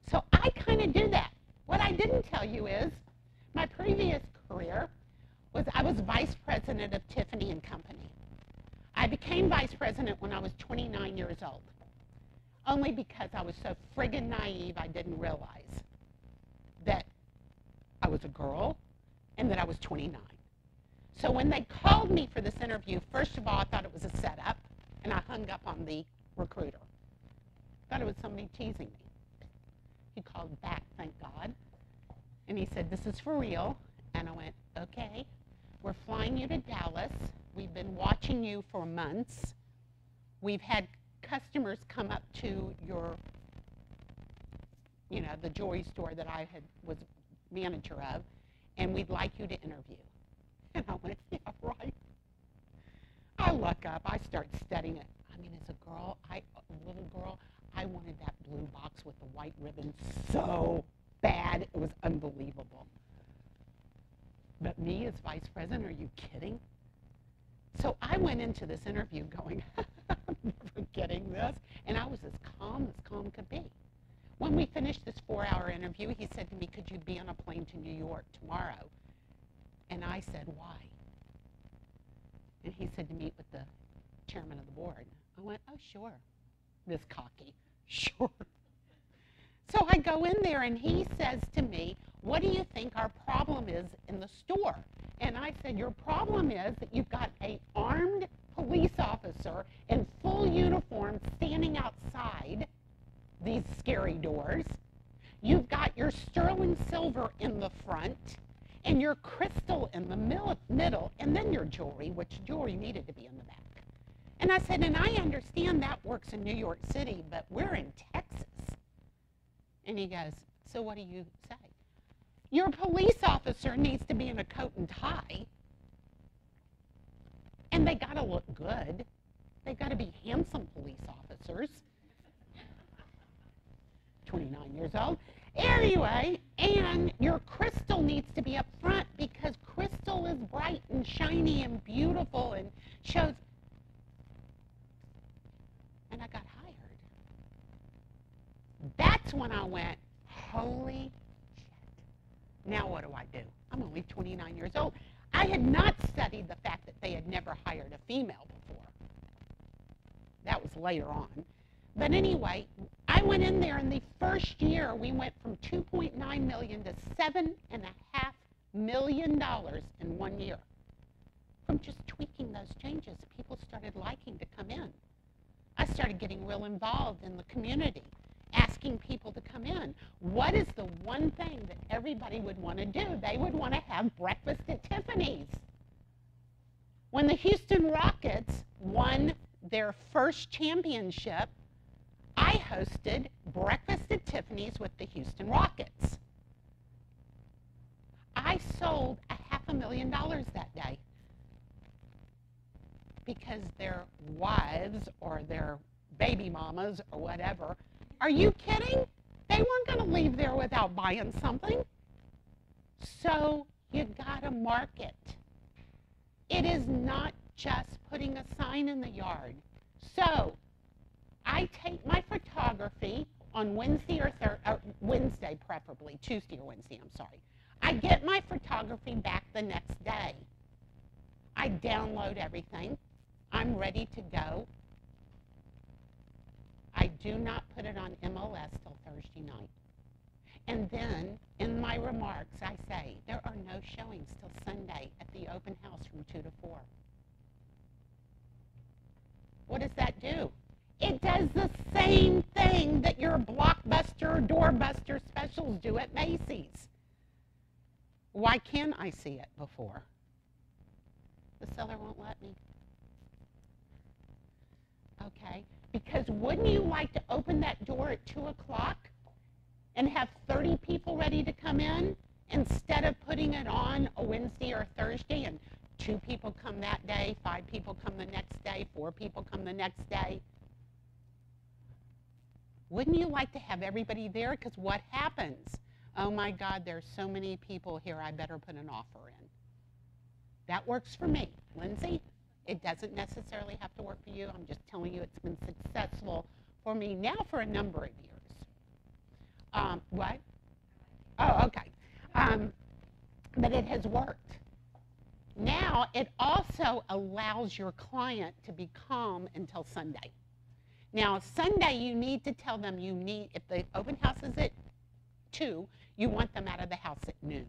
So I kind of do that. What I didn't tell you is my previous career was I was vice president of Tiffany & Company. I became vice president when I was 29 years old, only because I was so friggin' naive I didn't realize that I was a girl and that I was 29. So when they called me for this interview, first of all, I thought it was a setup, and I hung up on the recruiter. Thought it was somebody teasing me. He called back, thank God, and he said, this is for real. And I went, okay, we're flying you to Dallas. We've been watching you for months. We've had customers come up to your, the jewelry store that I was manager of, and we'd like you to interview. And I went, yeah, right. I look up, I start studying it. I mean, as a little girl, I wanted that blue box with the white ribbon so bad, it was unbelievable. But me as vice president, are you kidding? So I went into this interview going, I'm never getting this. And I was as calm could be. When we finished this 4-hour interview, he said to me, could you be on a plane to New York tomorrow? And I said, why? And he said to meet with the chairman of the board. I went, oh, sure. This cocky, sure. So I go in there, and he says to me, what do you think our problem is in the store? And I said, your problem is that you've got an armed police officer in full uniform standing outside these scary doors. You've got your sterling silver in the front, and your crystal in the middle, and then your jewelry, which jewelry needed to be in the back. And I said, and I understand that works in New York City, but we're in Texas. And he goes, so what do you say? Your police officer needs to be in a coat and tie, and they got to look good. They got to be handsome police officers. 29 years old. Anyway, and your crystal needs to be up front because crystal is bright and shiny and beautiful and shows. when I went, holy shit. Now what do I do? I'm only 29 years old. I had not studied the fact that they had never hired a female before. That was later on. But anyway, I went in there, and the first year we went from $2.9 million to $7.5 million in 1 year. From just tweaking those changes, people started liking to come in. I started getting real involved in the community, asking people to come in. What is the one thing that everybody would want to do? They would want to have breakfast at Tiffany's. When the Houston Rockets won their first championship, I hosted breakfast at Tiffany's with the Houston Rockets. I sold $500,000 that day because their wives or their baby mamas or whatever, are you kidding? They weren't going to leave there without buying something. So you got to market. It is not just putting a sign in the yard. So I take my photography on Wednesday or Wednesday, preferably Tuesday or Wednesday, I'm sorry. I get my photography back the next day. I download everything. I'm ready to go. I do not put it on MLS till Thursday night. And then in my remarks, I say, there are no showings till Sunday at the open house from 2 to 4. What does that do? It does the same thing that your Blockbuster, Doorbuster specials do at Macy's. Why can't I see it before? The seller won't let me. Okay, because wouldn't you like to open that door at 2 o'clock and have 30 people ready to come in instead of putting it on a Wednesday or a Thursday and 2 people come that day, 5 people come the next day, 4 people come the next day? Wouldn't you like to have everybody there? Because what happens? Oh my God, there's so many people here, I better put an offer in. That works for me. Lindsay, it doesn't necessarily have to work for you. I'm just telling you it's been successful for me now for a number of years. What? Oh, okay. But it has worked. Now, it also allows your client to be calm until Sunday. Now, Sunday, you need to tell them if the open house is at 2, you want them out of the house at noon.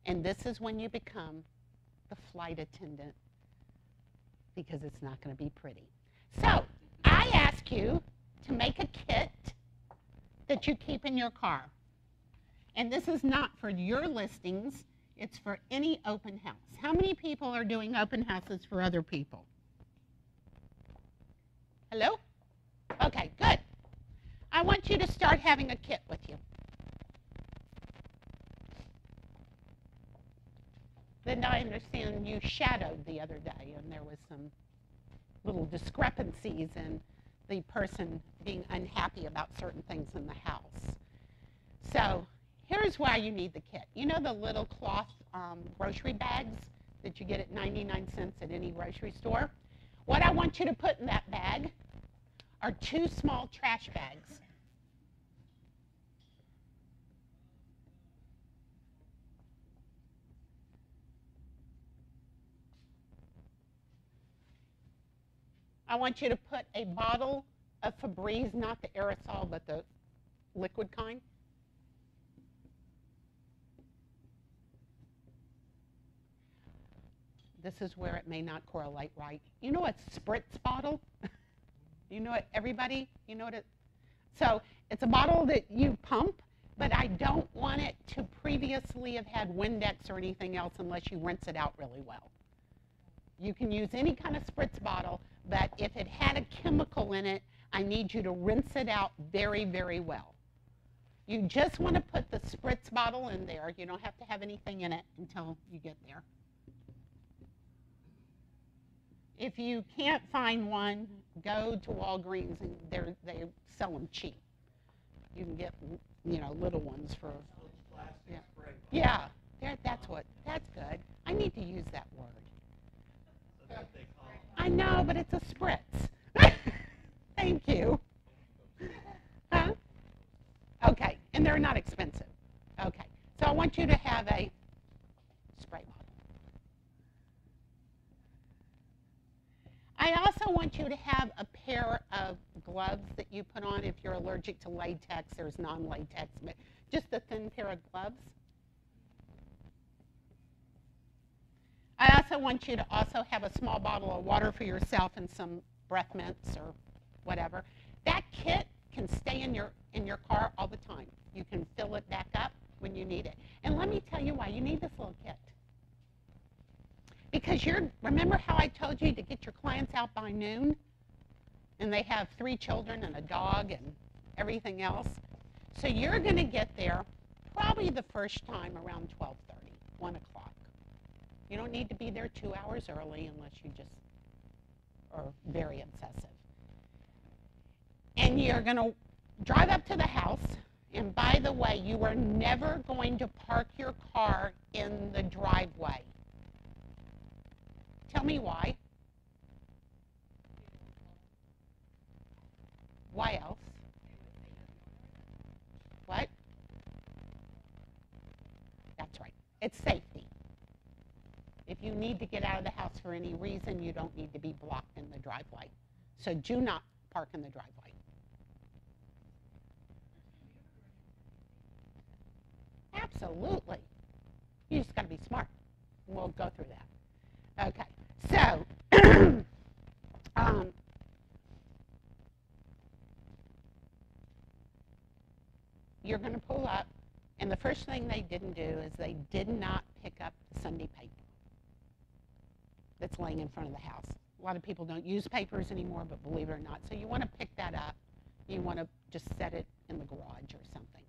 And this is when you become the flight attendant, because it's not going to be pretty. So, I ask you to make a kit that you keep in your car. And this is not for your listings, it's for any open house. How many people are doing open houses for other people? Hello? Okay, good. I want you to start having a kit with you. Linda, I understand you shadowed the other day, and there was some little discrepancies in the person being unhappy about certain things in the house. So here's why you need the kit. You know the little cloth grocery bags that you get at 99 cents at any grocery store? What I want you to put in that bag are 2 small trash bags. I want you to put a bottle of Febreze, not the aerosol, but the liquid kind. This is where it may not correlate right. You know a spritz bottle? You know it, everybody? You know what it? So it's a bottle that you pump, but I don't want it to previously have had Windex or anything else unless you rinse it out really well. You can use any kind of spritz bottle, but if it had a chemical in it, I need you to rinse it out very, very well. You just want to put the spritz bottle in there. You don't have to have anything in it until you get there. If you can't find one, go to Walgreens, and they sell them cheap. You can get, little ones for, yeah, that's good. I need to use that word. I know, but it's a spritz. Thank you. also want you to have a pair of gloves that you put on if you're allergic to latex. There's non-latex, but just a thin pair of gloves. I also want you to also have a small bottle of water for yourself and some breath mints or whatever. That kit can stay in your car all the time. You can fill it back up when you need it. And let me tell you why you need this little kit. Because remember how I told you to get your clients out by noon? And they have 3 children and a dog and everything else. So you're going to get there probably the first time around 12:30, 1 o'clock. You don't need to be there 2 hours early unless you just are very obsessive. And you're going to drive up to the house. And by the way, you are never going to park your car in the driveway. Tell me why. Why else? What? That's right. It's safety. If you need to get out of the house for any reason, you don't need to be blocked in the driveway. So do not park in the driveway. Absolutely. You just got to be smart. We'll go through that. Okay. So, you're going to pull up, and the first thing they didn't do is they did not pick up the Sunday paper that's laying in front of the house. A lot of people don't use papers anymore, but believe it or not. So you want to pick that up. You want to just set it in the garage or something.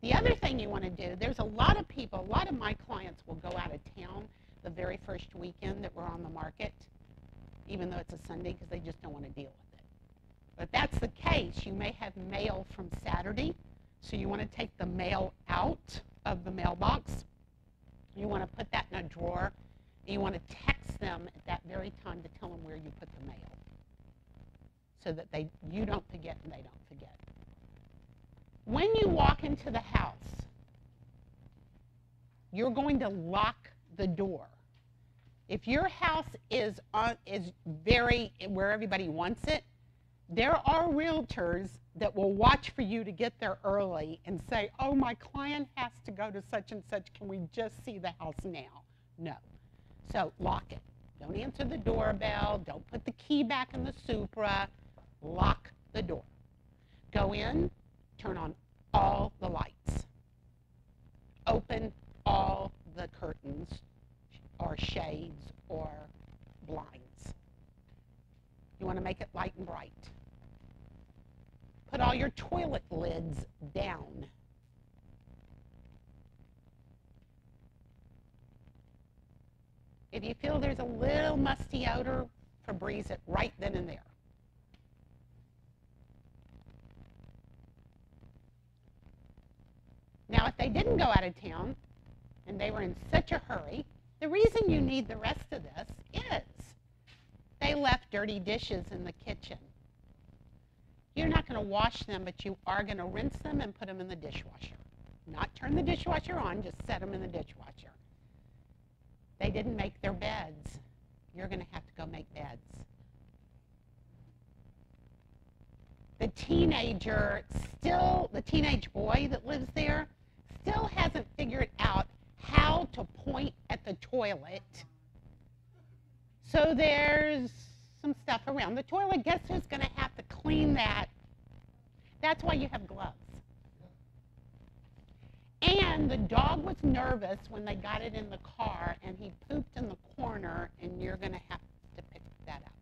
The other thing you want to do, there's a lot of people, a lot of my clients will go out of town the very first weekend that we're on the market, even though it's a Sunday, because they just don't want to deal with it. But if that's the case, you may have mail from Saturday, so you want to take the mail out of the mailbox. You want to put that in a drawer, and you want to text them at that very time to tell them where you put the mail, so that you don't forget and they don't forget. When you walk into the house, you're going to lock the door. If your house is very where everybody wants it, there are realtors that will watch for you to get there early and say, oh, my client has to go to such and such. Can we just see the house now? No. So lock it. Don't answer the doorbell. Don't put the key back in the Supra. Lock the door. Go in, turn on all the lights. Open all the curtains or shades or blinds. You want to make it light and bright. Put all your toilet lids down. If you feel there's a little musty odor, Febreze it right then and there. Now, if they didn't go out of town and they were in such a hurry, the reason you need the rest of this is they left dirty dishes in the kitchen. You're not going to wash them, but you are going to rinse them and put them in the dishwasher. Not turn the dishwasher on, just set them in the dishwasher. They didn't make their beds. You're going to have to go make beds. The teenage boy that lives there still hasn't figured out how to point at the toilet. So there's some stuff around the toilet. Guess who's going to have to clean that? That's why you have gloves. And the dog was nervous when they got it in the car, and he pooped in the corner, and you're going to have to pick that up.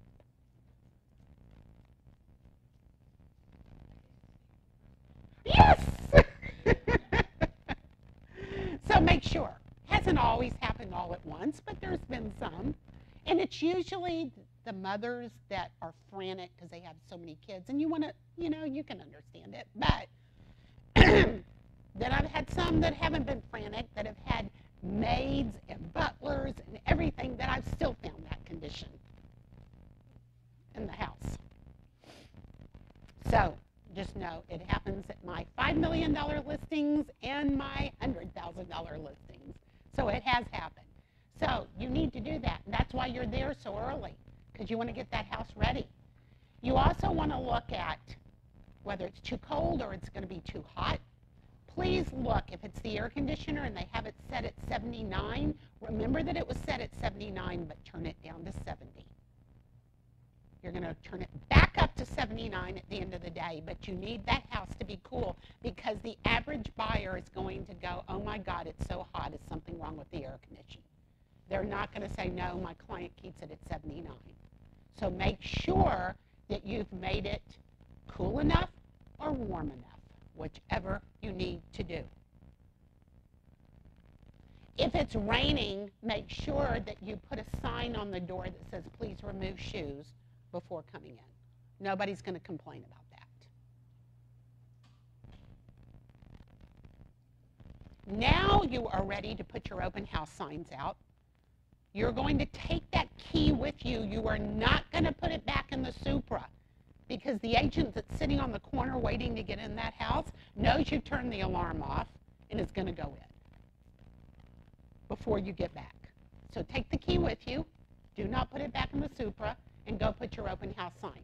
Yes! So make sure. Hasn't always happened all at once, but there's been some. And it's usually the mothers that are frantic because they have so many kids. And you want to, you can understand it. But then I've had some that haven't been frantic, that have had maids and butlers and everything, that I've still found that condition in the house. So just know it happens at my $5 million listings and my $100,000 listings. So it has happened. So you need to do that. And that's why you're there so early, because you want to get that house ready. You also want to look at whether it's too cold or it's going to be too hot. Please look, if it's the air conditioner and they have it set at 79, remember that it was set at 79, but turn it down to 70. You're going to turn it back up to 79 at the end of the day, but you need that house to be cool because the average buyer is going to go, oh my God, it's so hot, is something wrong with the air conditioning? They're not going to say, no, my client keeps it at 79. So make sure that you've made it cool enough or warm enough, whichever you need to do. If it's raining, make sure that you put a sign on the door that says, please remove shoes before coming in. Nobody's going to complain about that. Now you are ready to put your open house signs out. You're going to take that key with you. You are not going to put it back in the Supra because the agent that's sitting on the corner waiting to get in that house knows you turned the alarm off and is going to go in before you get back. So take the key with you. Do not put it back in the Supra and go put your open house signs.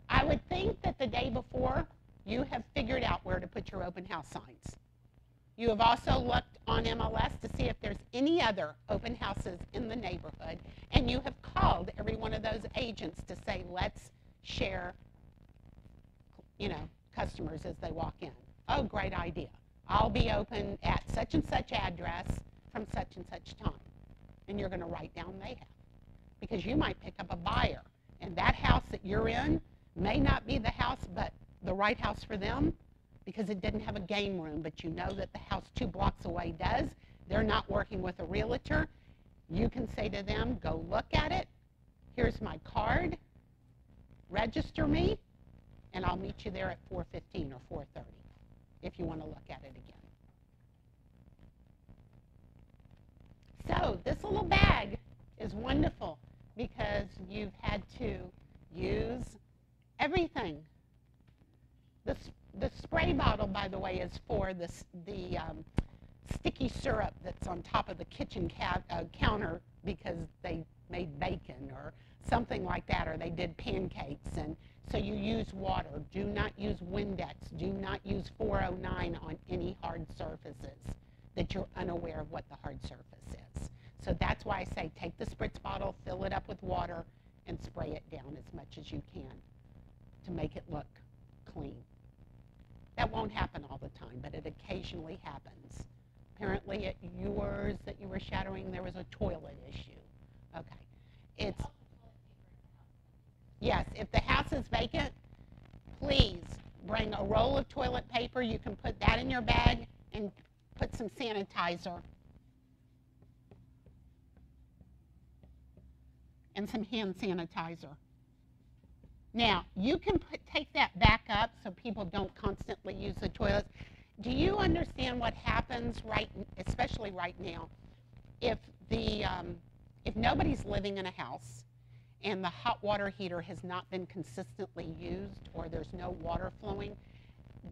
I would think that the day before you have figured out where to put your open house signs. You have also looked on MLS to see if there's any other open houses in the neighborhood, and you have called every one of those agents to say, let's share, customers as they walk in. Oh, great idea. I'll be open at such and such address from such and such time. And you're going to write down they have. Because you might pick up a buyer, and that house that you're in may not be the house, but the right house for them, because it didn't have a game room, but you know that the house 2 blocks away does. They're not working with a realtor. You can say to them, go look at it. Here's my card. Register me, and I'll meet you there at 4:15 or 4:30 if you want to look at it again. So this little bag is wonderful because you've had to use everything. The spray bottle, by the way, is for the sticky syrup that's on top of the kitchen counter because they made bacon or something like that, or they did pancakes. And so you use water. Do not use Windex. Do not use 409 on any hard surfaces that you're unaware of what the hard surface is. So that's why I say take the spritz bottle, fill it up with water, and spray it down as much as you can to make it look clean. That won't happen all the time, but it occasionally happens. Apparently at yours that you were shadowing, there was a toilet issue. Okay. Yes, if the house is vacant, please bring a roll of toilet paper. You can put that in your bag and put some sanitizer and some hand sanitizer. Now, you can take that back up so people don't constantly use the toilets. Do you understand what happens especially right now, if nobody's living in a house and the hot water heater has not been consistently used or there's no water flowing,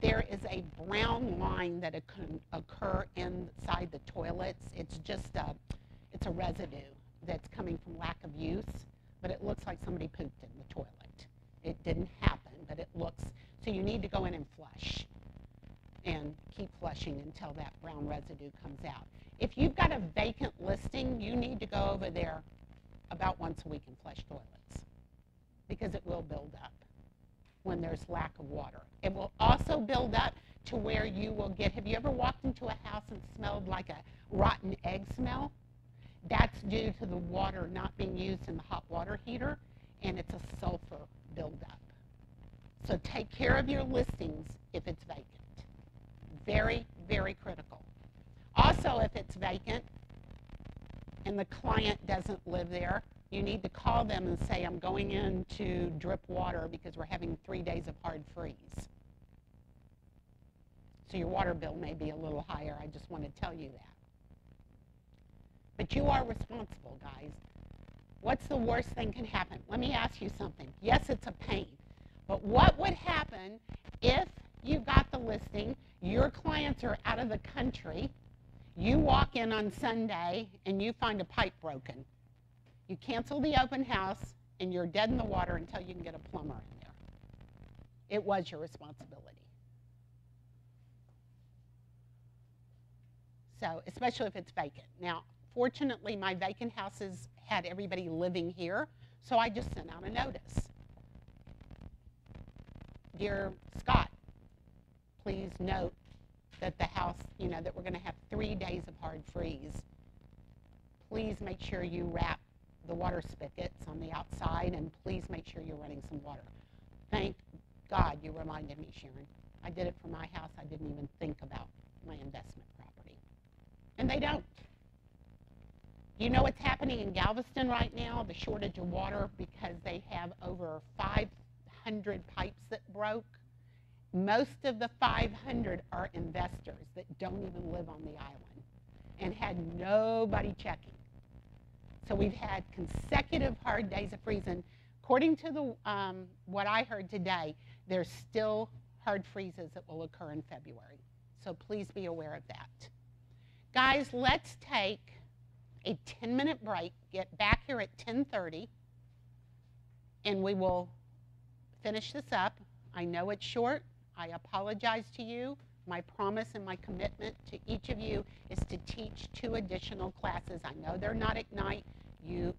there is a brown line that can occur inside the toilets. It's just it's a residue that's coming from lack of use, but it looks like somebody pooped in the toilet. It didn't happen, but it looks, so you need to go in and flush and keep flushing until that brown residue comes out. If you've got a vacant listing, you need to go over there about once a week and flush toilets because it will build up when there's lack of water. It will also build up to where you will get, have you ever walked into a house and smelled like a rotten egg smell? That's due to the water not being used in the hot water heater, and it's a sulfur buildup. So take care of your listings if it's vacant. Very, very critical. Also, if it's vacant and the client doesn't live there, you need to call them and say, I'm going in to drip water because we're having 3 days of hard freeze. So your water bill may be a little higher. I just want to tell you that. But you are responsible, guys. What's the worst thing can happen? Let me ask you something. Yes, it's a pain. But what would happen if you got the listing, your clients are out of the country, you walk in on Sunday, and you find a pipe broken? You cancel the open house, and you're dead in the water until you can get a plumber in there. It was your responsibility. So, especially if it's vacant. Now, fortunately, my vacant houses had everybody living here, so I just sent out a notice. Dear Scott, please note that the house, that we're going to have 3 days of hard freeze. Please make sure you wrap the water spigots on the outside, and please make sure you're running some water. Thank God you reminded me, Sharon. I did it for my house. I didn't even think about my investment property. And they don't. You know what's happening in Galveston right now? The shortage of water, because they have over 500 pipes that broke. Most of the 500 are investors that don't even live on the island and had nobody checking. So we've had consecutive hard days of freezing. According to the what I heard today, there's still hard freezes that will occur in February. So please be aware of that. Guys, let's take a 10-minute break, get back here at 10:30, and we will finish this up. I know it's short. I apologize to you. My promise and my commitment to each of you is to teach 2 additional classes. I know they're not at night.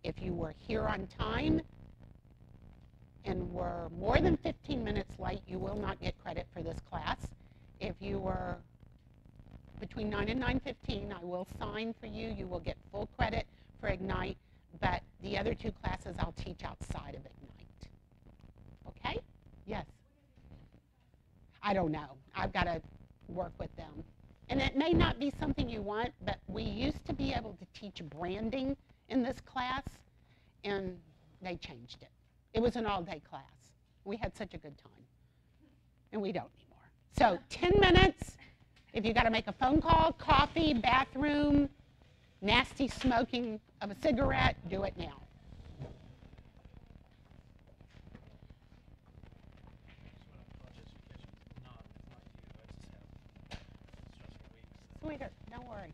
If you were here on time and were more than 15 minutes late, you will not get credit for this class. If you were between 9 and 9:15, I will sign for you. You will get full credit for Ignite, but the other 2 classes I'll teach outside of Ignite. Okay? Yes? I don't know. I've got to work with them. And it may not be something you want, but we used to be able to teach branding in this class, and they changed it. It was an all-day class. We had such a good time, and we don't anymore. So 10 minutes. If you got to make a phone call, coffee, bathroom, nasty smoking of a cigarette, do it now. Sweetheart, don't worry.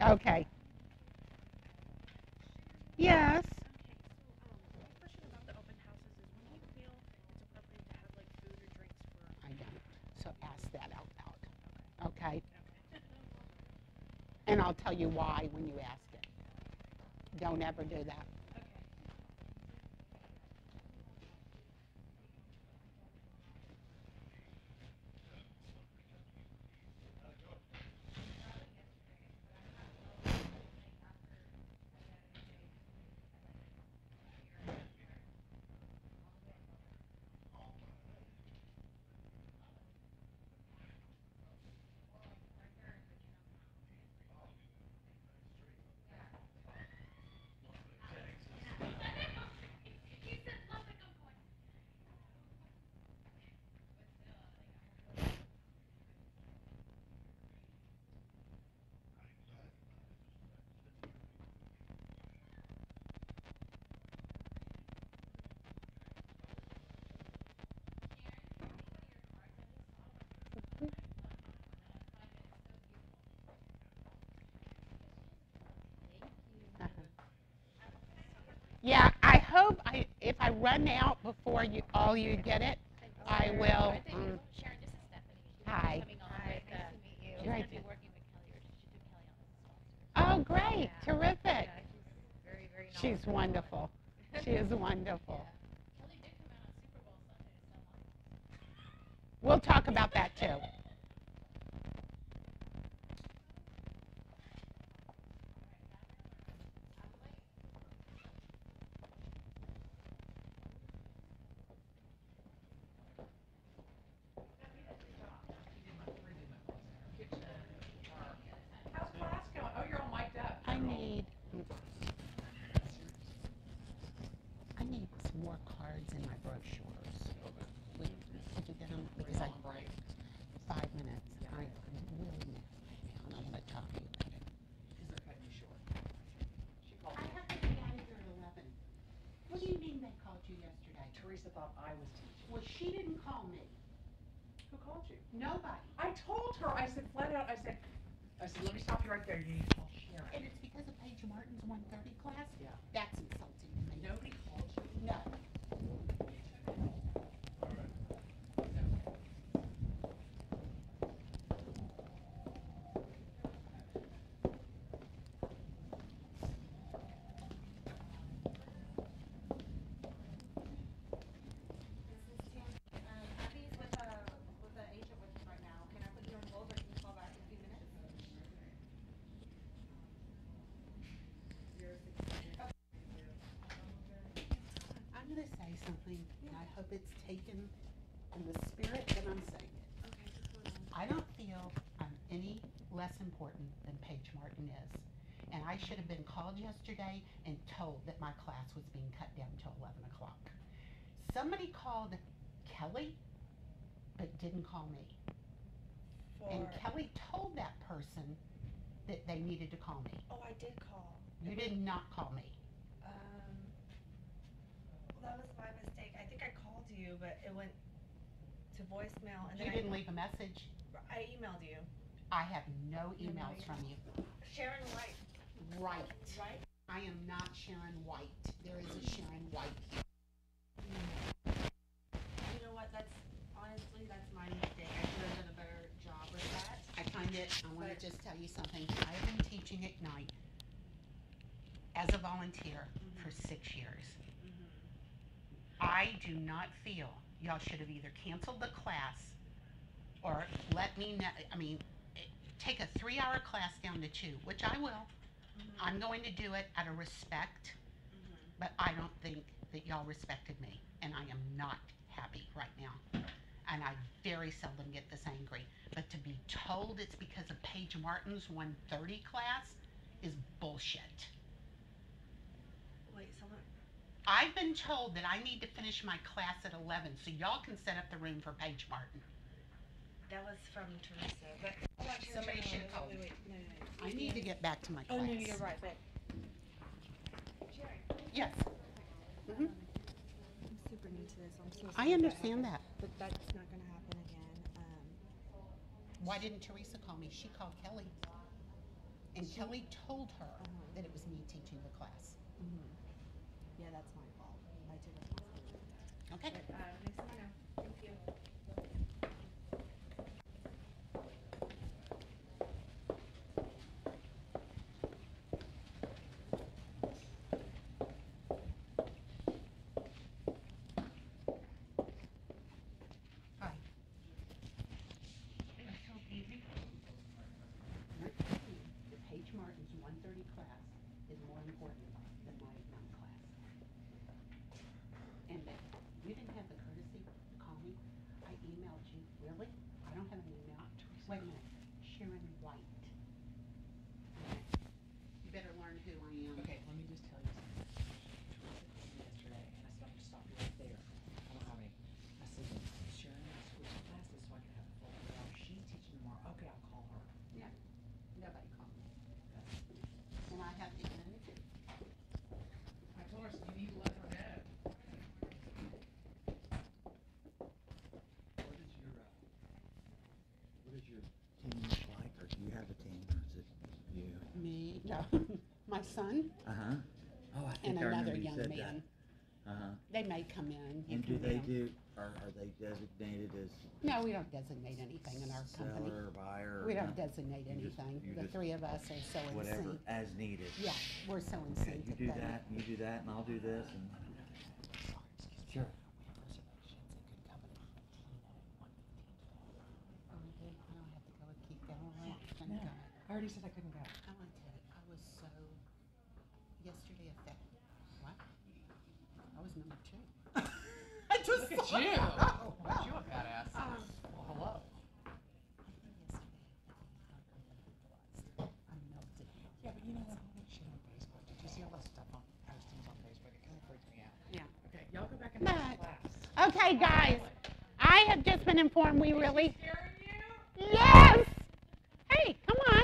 Okay. Yes. My question about the open houses is, when do you feel it's appropriate to have like food or drinks for? I don't. So ask that out loud. Okay? And I'll tell you why when you ask it. Don't ever do that. Yeah, I hope if I run out before all you get it, I will. Sharon, this is Stephanie. Hi. Coming on with, Nice to meet you. she's Right. going to be working with Kelly, or she did Kelly on Oh, as a sponsor. great. Yeah. Terrific. Yeah, she's very, very She's knowledgeable. wonderful. She is wonderful. Kelly did come out on Super Bowl Sunday to sell mine. We'll talk about that too. How's class going? Oh, you're all mic'd up. I need some more cards in my brochures. Could you get them? Because 5 minutes. I'm really mad right now, and I want to talk to you about it. They're cutting you short. She called I me. have to be out of here at 11. What do you mean they called you yesterday? Teresa thought I was teaching. Well, she didn't call me. Who called you? Nobody. I told her, I said flat out, I said, let me stop you right there. You need to call And Sharon. it's because of Paige Martin's 1:30 class? Yeah. That's insulting to me. Nobody called you. No. something, and I hope it's taken in the spirit that I'm saying it. Okay, what's going on? I don't feel I'm any less important than Paige Martin is. And I should have been called yesterday and told that my class was being cut down till 11 o'clock. Somebody called Kelly, but didn't call me. And Kelly told that person that they needed to call me. Oh, I did call. You did not call me. Well, that was my mistake. I think I called you, but it went to voicemail, and You then didn't leave a message. I emailed you. I have no emails from you. Sharon Wright. Right. Right? I am not Sharon White. There is a Sharon White here. You know what? Honestly, that's my mistake. I could have done a better job with that. I want to just tell you something. I have been teaching at night as a volunteer for 6 years. I do not feel y'all should have either canceled the class or let me know. I mean, take a 3-hour class down to 2, which I will. I'm going to do it out of respect, but I don't think that y'all respected me, and I am not happy right now. And I very seldom get this angry, but to be told it's because of Paige Martin's 1:30 class is bullshit. Wait, someone. I've been told that I need to finish my class at 11 so y'all can set up the room for Paige Martin. That was from Teresa, but Somebody should have called me. I need to get back to my class. Oh, no, you're right, but. Yes. I'm super new to this. I'm so sorry. I understand that. But that's not going to happen again. Why didn't Teresa call me? She called Kelly. And Kelly told her that it was me teaching the class. Yeah, that's my fault. I took responsibility. Okay. But, next time I know. Thank you. Hi. The Paige Martin's 1:30 class is more important than my night class. And that you didn't have the courtesy to call me. I emailed you. Really? I don't have an email. Wait a minute. Sharon White. You better learn who I am. Okay, let me just tell you something. Teresa called me yesterday, and I said, I'm gonna stop you right there. I don't have any. I said, Sharon, I switched classes so I can have a full hour. She's teaching tomorrow. Okay, I'll call her. Yeah. Nobody called me. And I have to admit it. I told her, you need to let her know. What is your team look like, or do you have a team, or is it you? Me, no. My son Uh-huh. Oh, I and think I remember another you young said man. that. Uh-huh. They may come in. You And do can they meet 'em. are they designated as No, we don't designate anything in our company. seller or buyer? or We don't no? designate You just- anything. you The just- three of us are so in Whatever, sync. as needed. Yeah, we're so in Okay, sync. you at do that, and you do that, and I'll do this, and. Sure. Oh, we did? I don't have to go and keep going. Thank No, God. I already said I couldn't go. I want to tell you, I was so, yesterday affected. What? I was number 2. I just Look at saw you. that. Aren't you a badass? Um, Well, hello. I melted. Yeah, but you know what? All that shit on Facebook. Did you see all that stuff on postings on Facebook? It kind of freaks me out. Yeah. Okay, y'all go back and But- finish class. Okay, guys, I have just been informed we really. Yes! Hey, come on.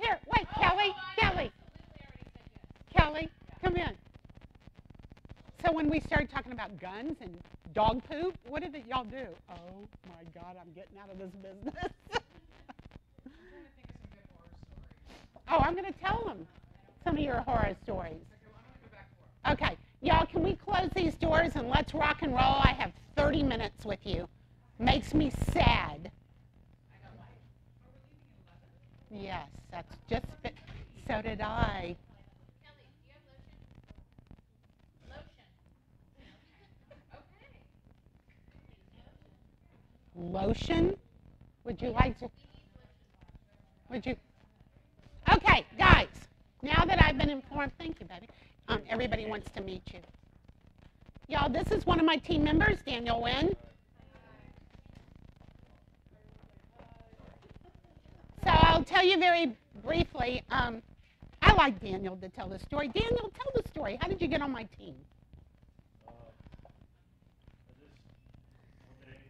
Here, wait, Kelly, Kelly, come in. So when we started talking about guns and dog poop, what did y'all do? Oh my God, I'm getting out of this business. Oh, I'm going to tell them some of your horror stories. Okay, y'all, can we close these doors and let's rock and roll? I have 30 minutes with you. Makes me sad. Yes, that's just, so did I. Kelly, do you have lotion? Lotion? Okay. Lotion? Would you like to? Would you? Okay, guys, now that I've been informed, thank you, baby. Everybody wants to meet you. Y'all, this is one of my team members, Daniel Wynn. So I'll tell you very briefly. I like Daniel to tell the story. Daniel, tell the story. How did you get on my team? I just, one day,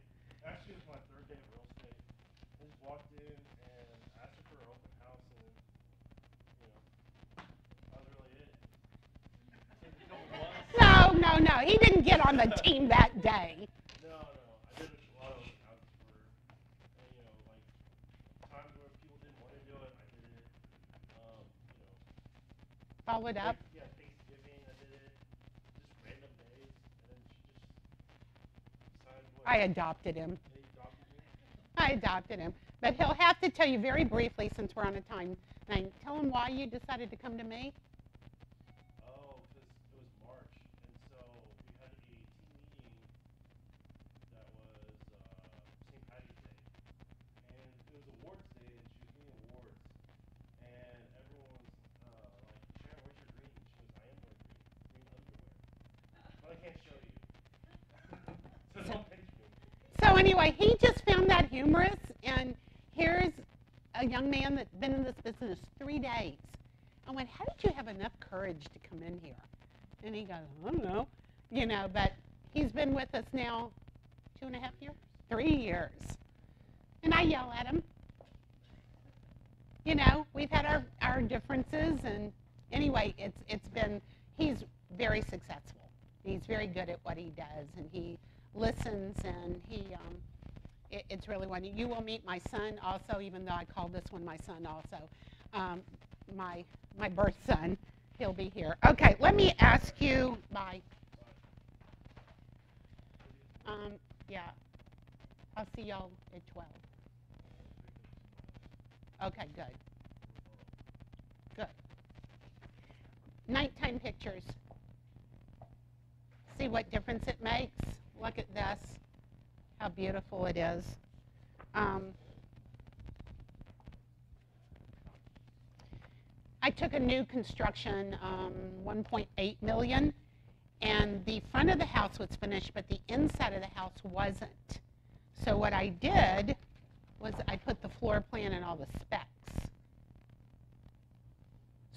actually it was my third day of real estate. I just walked in and asked her for an open house, and you know, that was really it. Took a couple months. No. He didn't get on the team that day. No. I did a lot of open houses for her. And, you know, like, times where people didn't want to do it, I did it. You know. Followed up. Yeah, Thanksgiving, I did it. Just random days. And then she just decided what. I adopted him. They adopted me. I adopted him. But he'll have to tell you very briefly, since we're on a time thing. Tell him why you decided to come to me. Oh, because it was March, and so we had a team meeting that was St. Patty's Day, and it was awards day, and she was giving awards, and everyone was like, Sharon, where's your green? She goes, I am wearing green underwear, but I can't show you, so don't pinch me. So anyway, he just found that humorous, and here's a young man that's been in this business 3 days. I went, how did you have enough courage to come in here? And he goes, I don't know. You know, but he's been with us now 2.5 years? 3 years. And I yell at him. You know, we've had our differences, and anyway, it's been, he's very successful. He's very good at what he does, and he listens, and it's really wonderful. You will meet my son also, even though I call this one my son also. My birth son, he'll be here. Okay, let me ask you, bye. Yeah, I'll see y'all at 12. Okay, good. Good. Nighttime pictures. See what difference it makes? Look at this, how beautiful it is. I took a new construction, 1.8 million, and the front of the house was finished, but the inside of the house wasn't. So what I did was I put the floor plan and all the specs.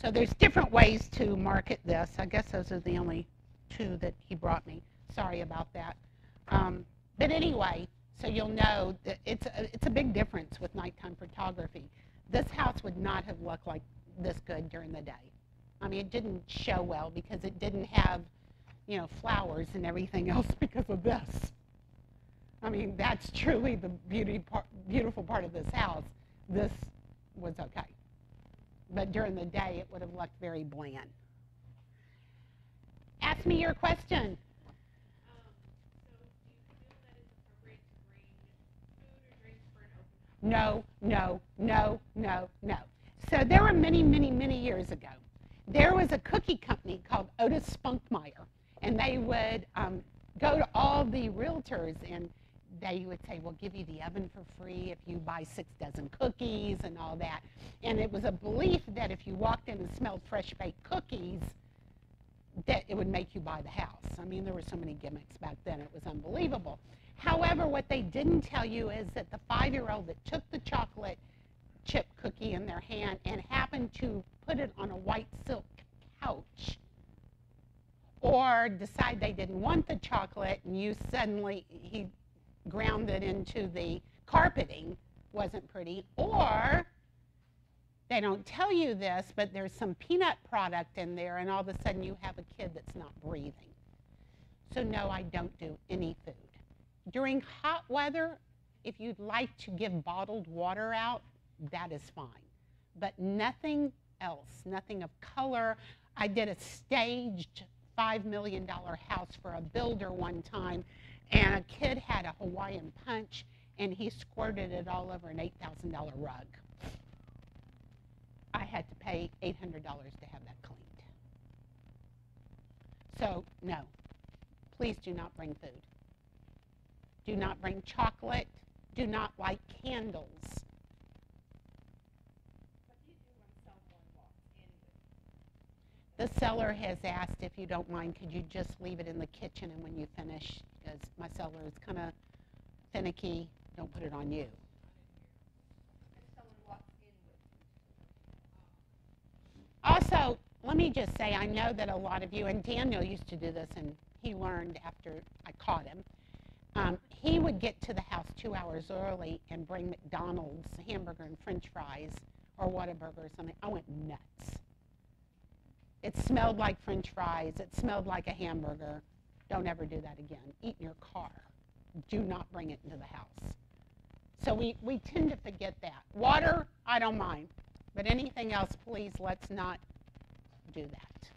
So there's different ways to market this. I guess those are the only two that he brought me. Sorry about that. But anyway, so you'll know that it's a big difference with nighttime photography. This house would not have looked like this good during the day. I mean, it didn't show well because it didn't have, you know, flowers and everything else because of this. I mean, that's truly the beautiful part of this house. This was okay. But during the day, it would have looked very bland. Ask me your question. So do you feel that it's appropriate to bring food or drinks for an open house? No. So there were many years ago, there was a cookie company called Otis Spunkmeyer, and they would go to all the realtors, and they would say, we'll give you the oven for free if you buy 6 dozen cookies and all that. And it was a belief that if you walked in and smelled fresh baked cookies, that it would make you buy the house. I mean, there were so many gimmicks back then, it was unbelievable. However, what they didn't tell you is that the 5-year-old that took the chocolate chip cookie in their hand and happened to put it on a white silk couch, or decide they didn't want the chocolate and he ground it into the carpeting, wasn't pretty, or they don't tell you this, but there's some peanut product in there, and all of a sudden you have a kid that's not breathing. So no, I don't do any food. During hot weather, if you'd like to give bottled water out, that is fine. But nothing else, nothing of color. I did a staged $5 million house for a builder one time, and a kid had a Hawaiian punch, and he squirted it all over an $8,000 rug. I had to pay $800 to have that cleaned. So, no, please do not bring food. Do not bring chocolate. Do not light candles. What do you do when someone walks in with The seller has asked if you don't mind, could you just leave it in the kitchen and when you finish, because my seller is kind of finicky, don't put it on you. Also, let me just say, I know that a lot of you, and Daniel used to do this, and he learned after I caught him. He would get to the house 2 hours early and bring McDonald's hamburger and french fries or Whataburger or something. I went nuts. It smelled like french fries. It smelled like a hamburger. Don't ever do that again. Eat in your car. Do not bring it into the house. So we tend to forget that. Water, I don't mind. But anything else, please, let's not do that.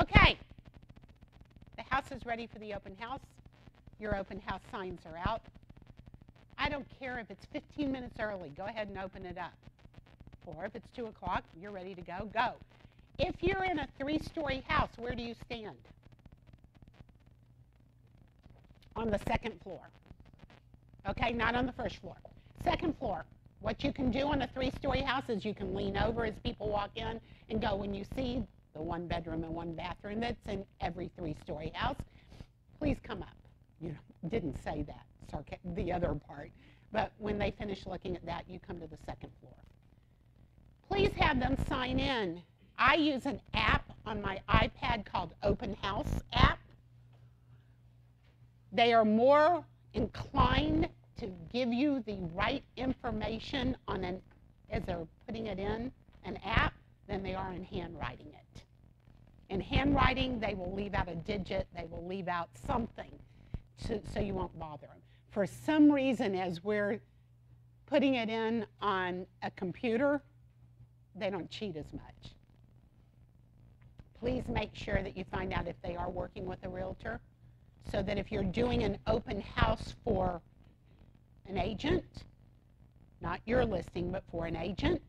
Okay. The house is ready for the open house. Your open house signs are out. I don't care if it's 15 minutes early. Go ahead and open it up. Or if it's 2 o'clock, you're ready to go, go. If you're in a 3-story house, where do you stand? On the second floor. Okay, not on the first floor. Second floor. What you can do on a 3-story house is you can lean over as people walk in and go, when you see the 1 bedroom and 1 bathroom that's in every 3-story house, please come up. You didn't say that, the other part. But when they finish looking at that, you come to the second floor. Please have them sign in. I use an app on my iPad called Open House app. They are more inclined to give you the right information as they're putting it in an app than they are in handwriting it. In handwriting, they will leave out a digit, they will leave out something so you won't bother them. For some reason, as we're putting it in on a computer, they don't cheat as much. Please make sure that you find out if they are working with a realtor, so that if you're doing an open house for an agent, not your listing, but for an agent,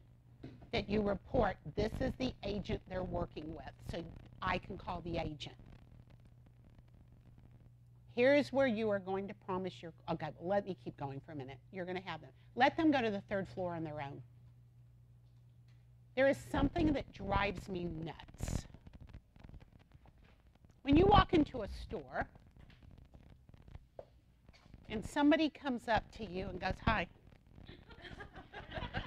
that you report, this is the agent they're working with, so I can call the agent. Here's where you are going to promise your, okay, well, let me keep going for a minute. You're going to have them. Let them go to the 3rd floor on their own. There is something that drives me nuts. When you walk into a store and somebody comes up to you and goes, hi,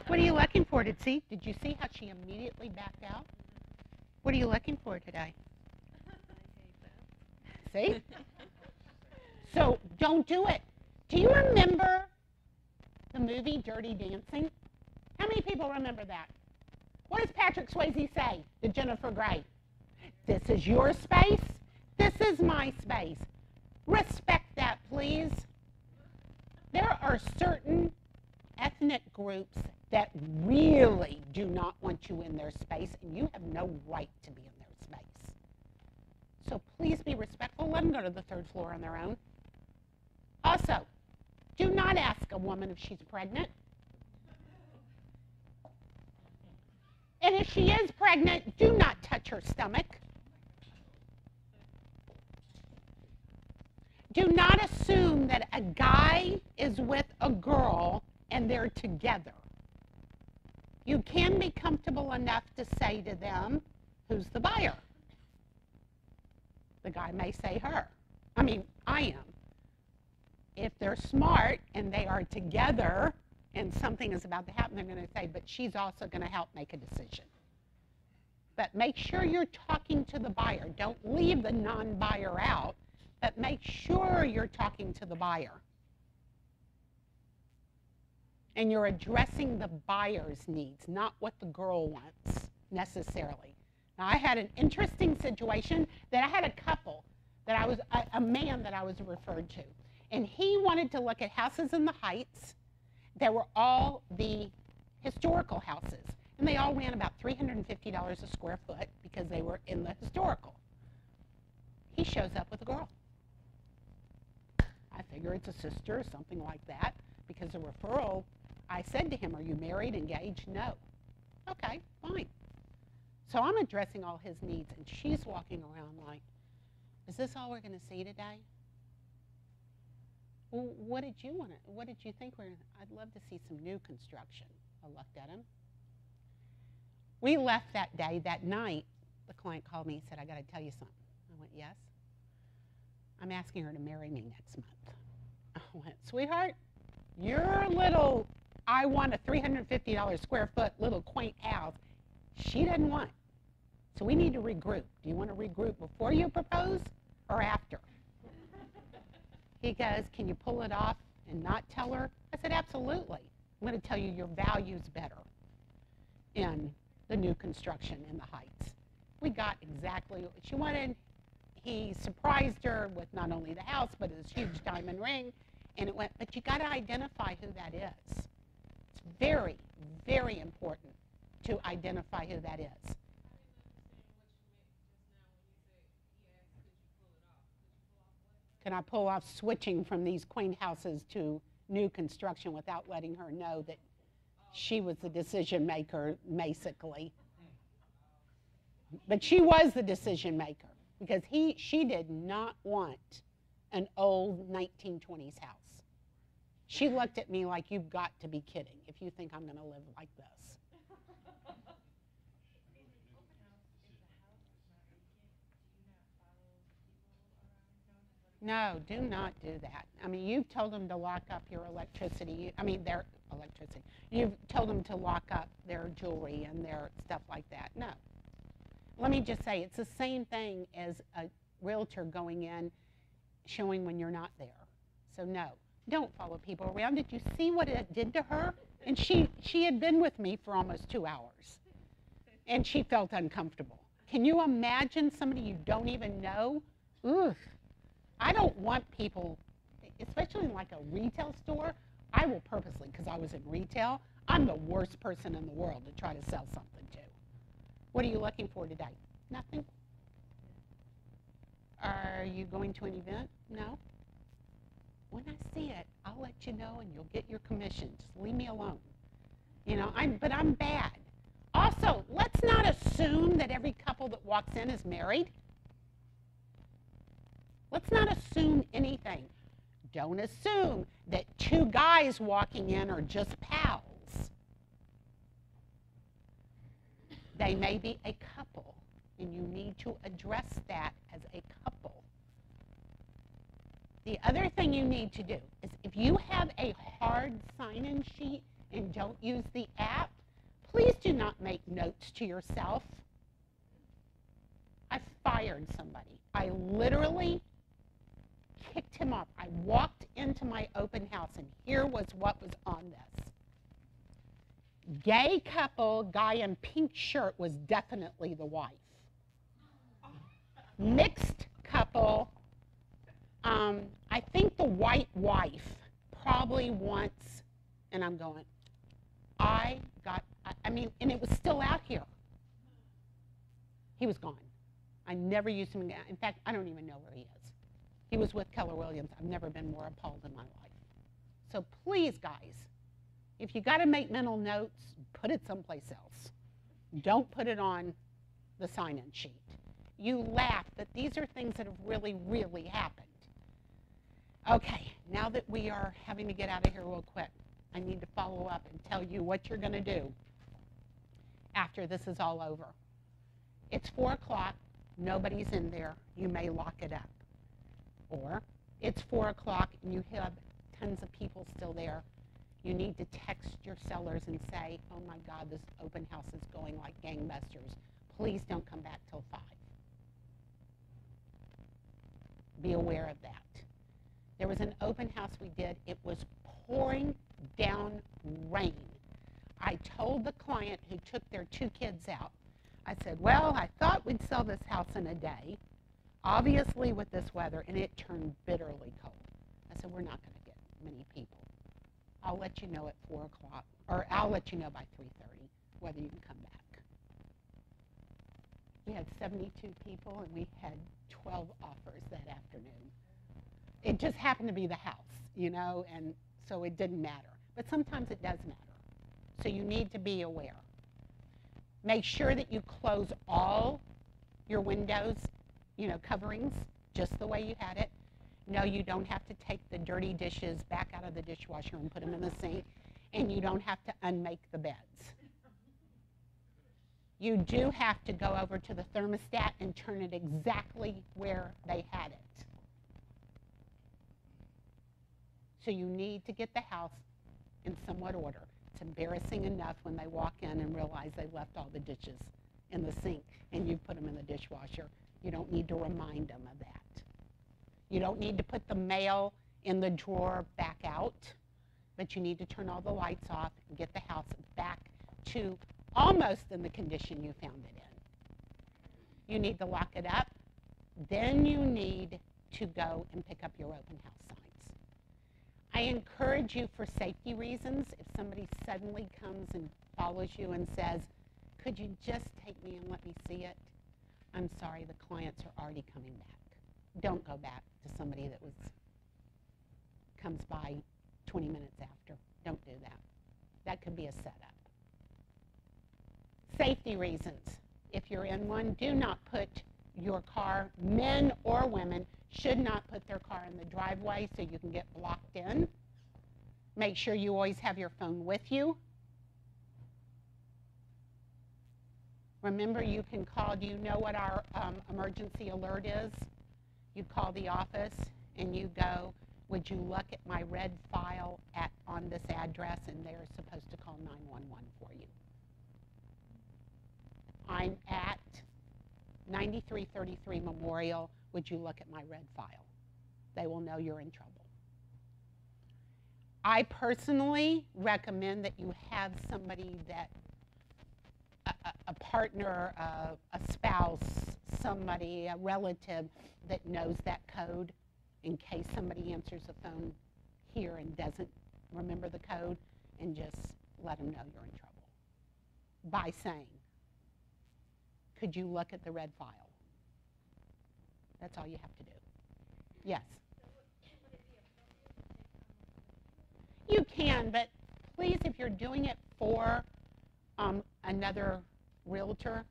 what are you looking for? Did you see how she immediately backed out? What are you looking for today? See? So don't do it. Do you remember the movie Dirty Dancing? How many people remember that? What does Patrick Swayze say to Jennifer Grey? This is your space. This is my space. Respect that, please. There are certain ethnic groups that really do not want you in their space, and you have no right to be in their space. So please be respectful. Let them go to the 3rd floor on their own. Also, do not ask a woman if she's pregnant. And if she is pregnant, do not touch her stomach. Do not assume that a guy is with a girl and they're together. You can be comfortable enough to say to them, who's the buyer? The guy may say her. I am. If they're smart and they are together and something is about to happen, they're going to say, but she's also going to help make a decision. But make sure you're talking to the buyer. Don't leave the non-buyer out, but make sure you're talking to the buyer. And you're addressing the buyer's needs, not what the girl wants necessarily. Now, I had an interesting situation that I had a couple that I was, a man that I was referred to. And he wanted to look at houses in the Heights that were all the historical houses. And they all ran about $350 a square foot because they were in the historical. He shows up with a girl. I figure it's a sister or something like that because the referral, I said to him, are you married, engaged? No. Okay, fine. So I'm addressing all his needs, and she's walking around like, is this all we're going to see today? Well, what did you want? What did you think? I'd love to see some new construction. I looked at him. We left that day. That night, the client called me and said, I got to tell you something. I went, yes? I'm asking her to marry me next month. I went, sweetheart, your little, I want a $350 square foot little quaint house, she doesn't want. So we need to regroup. Do you want to regroup before you propose or after? He goes, can you pull it off and not tell her? I said, absolutely. I'm going to tell you your value's better in the new construction in the Heights. We got exactly what she wanted. He surprised her with not only the house, but his huge diamond ring. And it went, but you got to identify who that is. It's very, very important to identify who that is. Can I pull off switching from these quaint houses to new construction without letting her know that she was the decision maker, basically? But she was the decision maker because she did not want an old 1920s house. She looked at me like, you've got to be kidding if you think I'm going to live like this. No, do not do that. I mean, you've told them to lock up your electricity. Their electricity. You've told them to lock up their jewelry and their stuff like that. No. Let me just say, it's the same thing as a realtor going in, showing when you're not there. So no, don't follow people around. Did you see what it did to her? And she had been with me for almost 2 hours, and she felt uncomfortable. Can you imagine somebody you don't even know? Ugh. I don't want people, especially in like a retail store, I will purposely, because I was in retail, I'm the worst person in the world to try to sell something to. What are you looking for today? Nothing. Are you going to an event? No. When I see it, I'll let you know and you'll get your commission. Just leave me alone. You know, but I'm bad. Also, let's not assume that every couple that walks in is married. Let's not assume anything. Don't assume that 2 guys walking in are just pals. They may be a couple, and you need to address that as a couple. The other thing you need to do is if you have a hard sign-in sheet and don't use the app, please do not make notes to yourself. I fired somebody. I literally kicked him off. I walked into my open house, and here was what was on this. Gay couple, guy in pink shirt was definitely the wife. Mixed couple, I think the white wife probably wants, and I'm going, and it was still out here. He was gone. I never used him again. In fact, I don't even know where he is. He was with Keller Williams. I've never been more appalled in my life. So please, guys, if you got to make mental notes, put it someplace else. Don't put it on the sign-in sheet. You laugh, but these are things that have really, really happened. Okay, now that we are having to get out of here real quick, I need to follow up and tell you what you're going to do after this is all over. It's 4 o'clock. Nobody's in there. You may lock it up. Or it's 4 o'clock and you have tons of people still there. You need to text your sellers and say, oh my God, this open house is going like gangbusters. Please don't come back till 5. Be aware of that. There was an open house we did. It was pouring down rain. I told the client who took their 2 kids out, I said, well, I thought we'd sell this house in a day, obviously with this weather, and it turned bitterly cold. I said, we're not going to get many people. I'll let you know at 4 o'clock, or I'll let you know by 3:30 whether you can come back. We had 72 people, and we had 12 offers that afternoon. It just happened to be the house, you know, and so it didn't matter. But sometimes it does matter. So you need to be aware. Make sure that you close all your windows, you know, coverings, just the way you had it. No, you don't have to take the dirty dishes back out of the dishwasher and put them in the sink, and you don't have to unmake the beds. you do have to go over to the thermostat and turn it exactly where they had it. So you need to get the house in somewhat order. It's embarrassing enough when they walk in and realize they left all the dishes in the sink and you put them in the dishwasher. You don't need to remind them of that. You don't need to put the mail in the drawer back out, but you need to turn all the lights off and get the house back to almost in the condition you found it in. You need to lock it up. Then you need to go and pick up your open house signs. I encourage you, for safety reasons, if somebody suddenly comes and follows you and says, could you just take me and let me see it? I'm sorry, the clients are already coming back. Don't go back to somebody that comes by 20 minutes after. Don't do that. That could be a setup. Safety reasons. If you're in one, do not put your car, men or women, should not put their car in the driveway so you can get blocked in. Make sure you always have your phone with you. Remember, you can call. Do you know what our emergency alert is? You call the office and you go, would you look at my red file on this address? And they're supposed to call 911 for you. I'm at 9333 Memorial. Would you look at my red file? They will know you're in trouble. I personally recommend that you have somebody that, a partner, a spouse, somebody, a relative that knows that code in case somebody answers the phone here and doesn't remember the code, and just let them know you're in trouble by saying, could you look at the red file? That's all you have to do. Yes? You can, but please, if you're doing it for another realtor,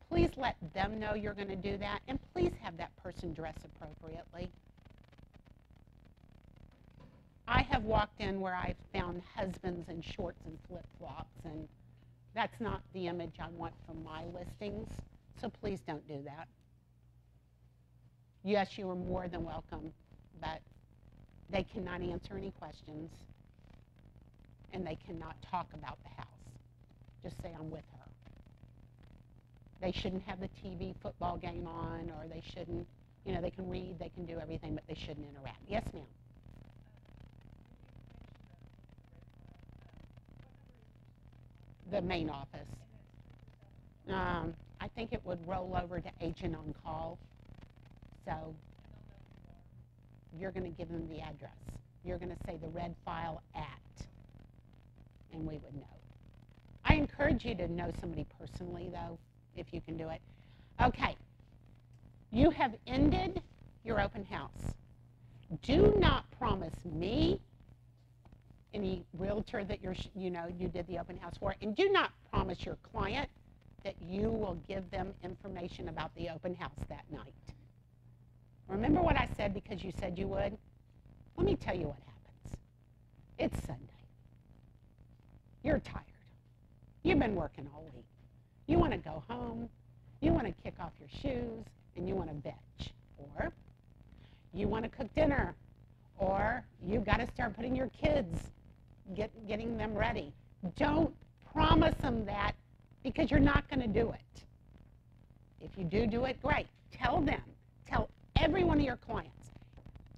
please let them know you're going to do that, and please have that person dress appropriately. I have walked in where I've found husbands in shorts and flip-flops, and that's not the image I want from my listings, so please don't do that. Yes, you are more than welcome, but they cannot answer any questions, and they cannot talk about the house. Just say, I'm with her. They shouldn't have the TV football game on, or they shouldn't, they can read, they can do everything, but they shouldn't interact. Yes, ma'am? The main office. I think it would roll over to agent on call. So you're going to give them the address. You're going to say the red file at, and we would know. I encourage you to know somebody personally, though, if you can do it. Okay. You have ended your open house. Do not promise me, any realtor that you did the open house for, and do not promise your client that you will give them information about the open house that night. Remember what I said because you said you would? Let me tell you what happens. It's Sunday. You're tired. You've been working all week. You want to go home. You want to kick off your shoes, and you want to veg. Or you want to cook dinner. Or you've got to start putting your kids, getting them ready. Don't promise them that because you're not going to do it. If you do it, great. Tell them. Tell every one of your clients.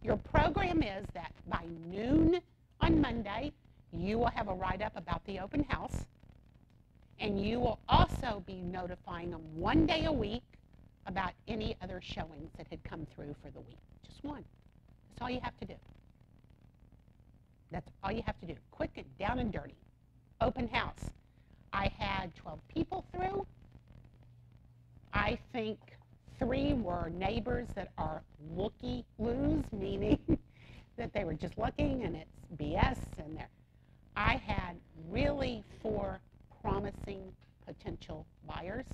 Your program is that by noon on Monday, you will have a write-up about the open house, and you will also be notifying them one day a week about any other showings that had come through for the week. Just one. That's all you have to do. That's all you have to do. Quick and down and dirty. Open house. I had 12 people through. I think 3 were neighbors that are looky-loos, meaning that they were just looking and it's BS in there. I had really 4 promising potential buyers.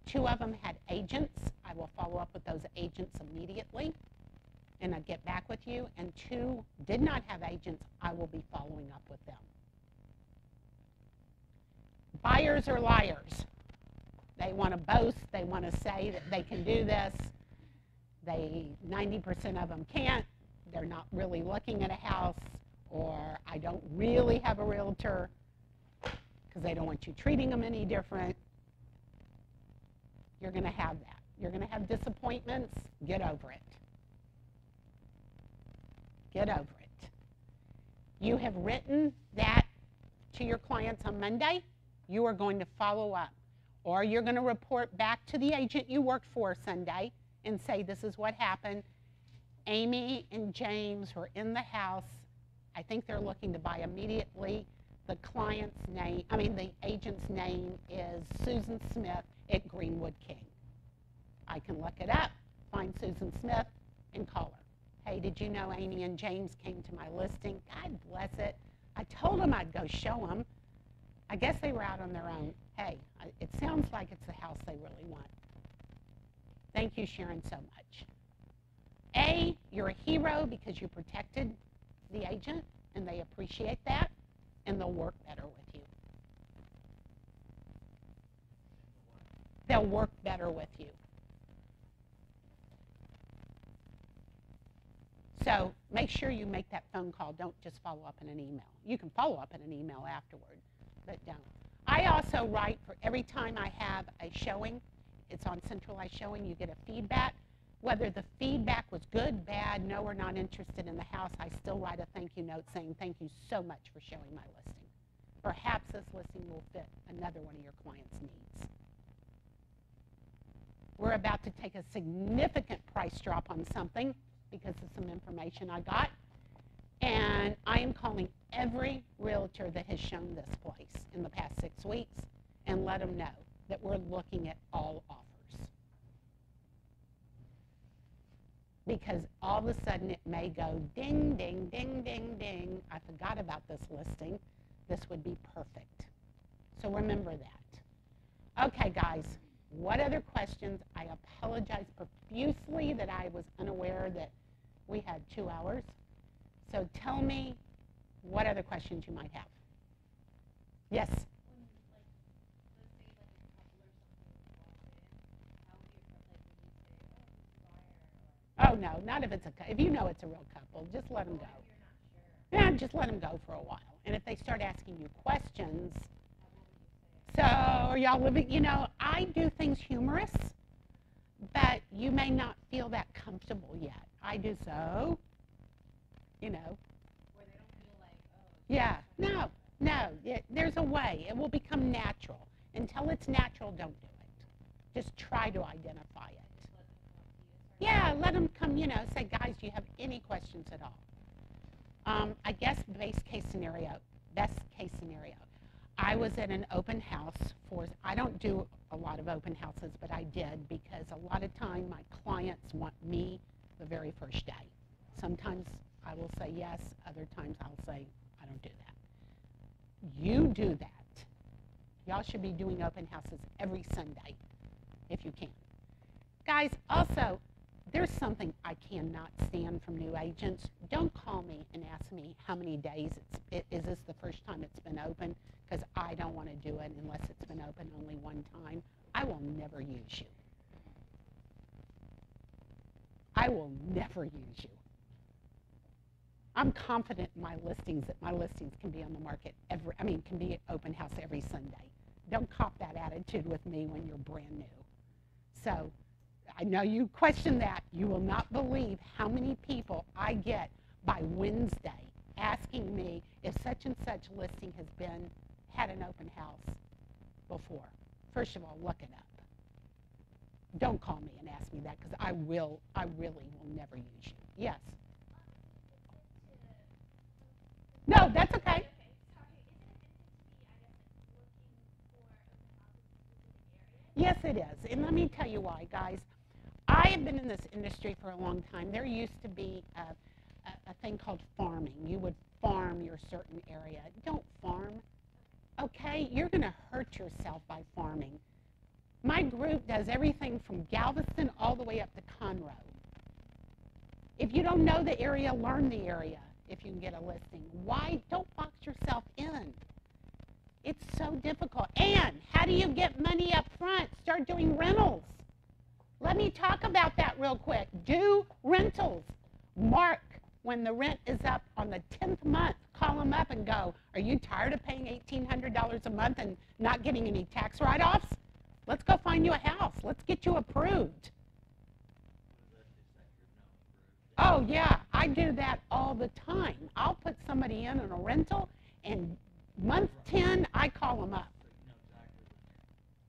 2 of them had agents. I will follow up with those agents immediately and I'll get back with you. And 2 did not have agents. I will be following up with them. Buyers are liars. They want to boast. They want to say that they can do this. 90% of them can't. They're not really looking at a house, or I don't really have a realtor because they don't want you treating them any different. You're going to have that. You're going to have disappointments. Get over it. Get over it. You have written that to your clients on Monday. You are going to follow up, or you're going to report back to the agent you worked for Sunday and say, this is what happened. Amy and James were in the house. I think they're looking to buy immediately. The agent's name is Susan Smith at Greenwood King. I can look it up, find Susan Smith, and call her. Hey, did you know Amy and James came to my listing? God bless it. I told them I'd go show them. I guess they were out on their own. Hey, it sounds like it's the house they really want. Thank you, Sharon, so much. A, you're a hero because you protected the agent, and they appreciate that, and they'll work better with you. They'll work better with you. So make sure you make that phone call. Don't just follow up in an email. You can follow up in an email afterward, but don't. I also write for every time I have a showing. It's on centralized showing. You get a feedback. Whether the feedback was good, bad, no, or not interested in the house, I still write a thank you note saying thank you so much for showing my listing. Perhaps this listing will fit another one of your clients' needs. We're about to take a significant price drop on something because of some information I got. And I am calling every realtor that has shown this place in the past 6 weeks and let them know that we're looking at all offers. Because all of a sudden it may go ding, ding, ding, ding, ding. I forgot about this listing. This would be perfect. So remember that. Okay, guys, what other questions? I apologize profusely that I was unaware that we had 2 hours. So tell me what other questions you might have. Yes? Oh, no, not if it's if you know it's a real couple, just let them go. Yeah, just let them go for a while. And if they start asking you questions, so are y'all living, I do things humorous, but you may not feel that comfortable yet. I do so, Where they don't feel like, Yeah, no, there's a way. It will become natural. Until it's natural, don't do it. Just try to identify it. Yeah, let them come, say, guys, do you have any questions at all? I guess best case scenario, I was at an open house I don't do a lot of open houses, but I did because a lot of time my clients want me the very first day. Sometimes I will say yes, other times I'll say I don't do that. You do that. Y'all should be doing open houses every Sunday if you can. Guys, also, there's something I cannot stand from new agents. Don't call me and ask me how many days is this the first time it's been open, because I don't want to do it unless it's been open only one time. I will never use you. I will never use you. I'm confident in my listings that my listings can be on the market can be open house every Sunday. Don't cop that attitude with me when you're brand new. So I know you question that. You will not believe how many people I get by Wednesday asking me if such and such listing has had an open house before. First of all, look it up. Don't call me and ask me that, because I really will never use you. Yes? No, that's okay. Yes, it is. And let me tell you why, guys. I have been in this industry for a long time. There used to be a thing called farming. You would farm your certain area. Don't farm. Okay? You're going to hurt yourself by farming. My group does everything from Galveston all the way up to Conroe. If you don't know the area, learn the area if you can get a listing. Why? Don't box yourself in. It's so difficult. And how do you get money up front? Start doing rentals. Let me talk about that real quick. Do rentals. Mark, when the rent is up on the 10th month, call them up and go, are you tired of paying $1,800 a month and not getting any tax write-offs? Let's go find you a house. Let's get you approved. Oh, yeah, I do that all the time. I'll put somebody in on a rental, and month 10, I call them up.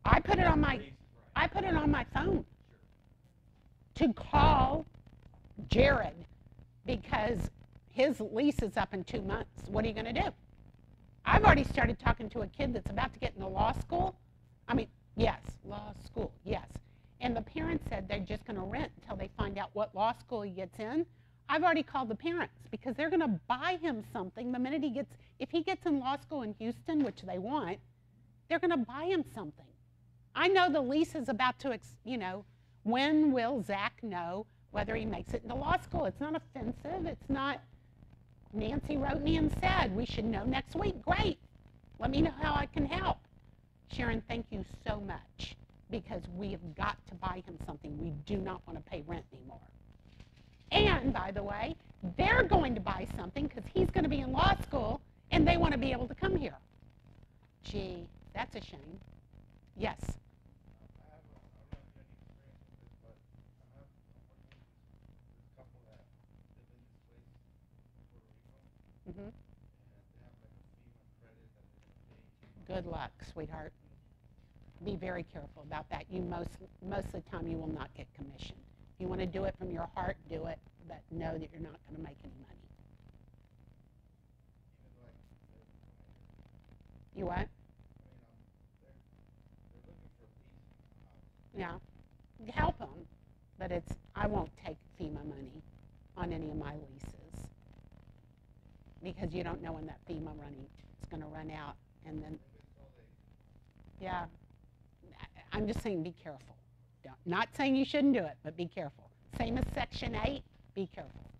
I put it on my phone to call Jared because his lease is up in 2 months. What are you going to do? I've already started talking to a kid that's about to get into law school. Yes, law school, yes. And the parents said they're just going to rent until they find out what law school he gets in. I've already called the parents because they're going to buy him something the minute if he gets in law school in Houston, which they want, they're going to buy him something. I know the lease is about to, when will Zach know whether he makes it into law school? It's not offensive. It's not, Nancy wrote me and said, we should know next week. Great. Let me know how I can help. Sharon, thank you so much because we have got to buy him something. We do not want to pay rent anymore. And, by the way, they're going to buy something because he's going to be in law school and they want to be able to come here. Gee, that's a shame. Yes. Mm-hmm. Good luck, sweetheart. Be very careful about that. You most of the time you will not get commission. If you want to do it from your heart, do it, but know that you're not going to make any money. You what? Yeah, help them, but I won't take FEMA money on any of my leases because you don't know when that FEMA money is going to run out, and then yeah, I'm just saying be careful. Not saying you shouldn't do it, but be careful. Same as Section 8, be careful.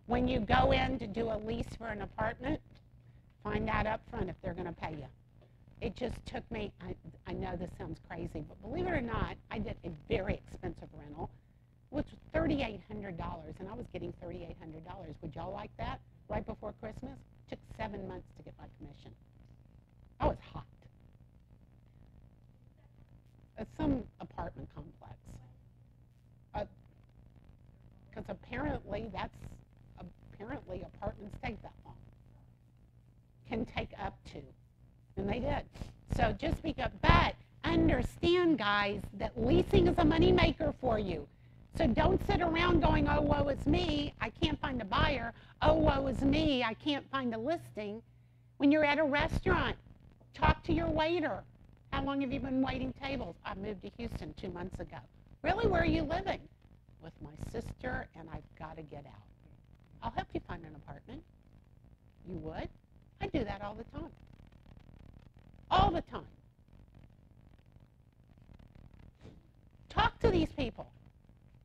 When you go in to do a lease for an apartment, find out up front if they're going to pay you. It just took me, I know this sounds crazy, but believe it or not, I did a very expensive rental, which was $3,800, and I was getting $3,800. Would y'all like that right before Christmas? It took 7 months to get my commission. I was hot. It's some apartment complex. Because apparently apartments take that long. Can take up to. And they did. So just speak up. But understand, guys, that leasing is a moneymaker for you. So don't sit around going, oh, woe is me, I can't find a buyer. Oh, woe is me, I can't find a listing. When you're at a restaurant, talk to your waiter. How long have you been waiting tables? I moved to Houston 2 months ago. Really, where are you living? With my sister, and I've got to get out. I'll help you find an apartment. You would? I do that all the time. All the time. Talk to these people.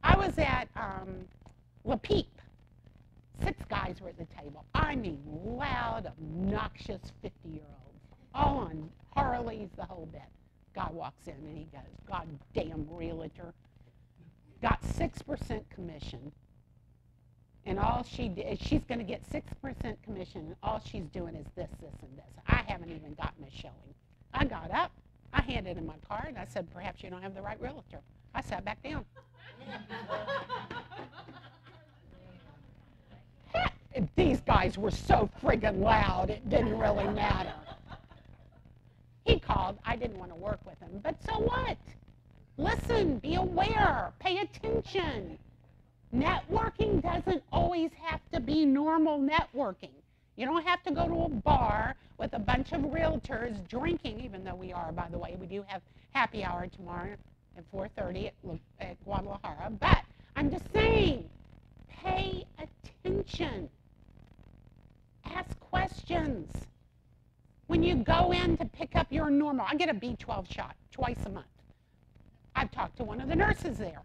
I was at La Peep. 6 guys were at the table. I mean, loud, obnoxious 50-year-olds. All on Harleys, the whole bit. Guy walks in and he goes, God damn realtor. Got 6% commission. And all she did, she's going to get 6% commission, and all she's doing is this, this, and this. I haven't even gotten a showing. I got up, I handed him my card, and I said, perhaps you don't have the right realtor. I sat back down. These guys were so friggin' loud, it didn't really matter. He called. I didn't want to work with him, but so what? Listen, be aware, pay attention. Networking doesn't always have to be normal networking. You don't have to go to a bar with a bunch of realtors drinking, even though we are, by the way. We do have happy hour tomorrow at 4:30 at Guadalajara. But I'm just saying, pay attention. Ask questions. When you go in to pick up your normal, I get a B12 shot twice a month. I've talked to one of the nurses there.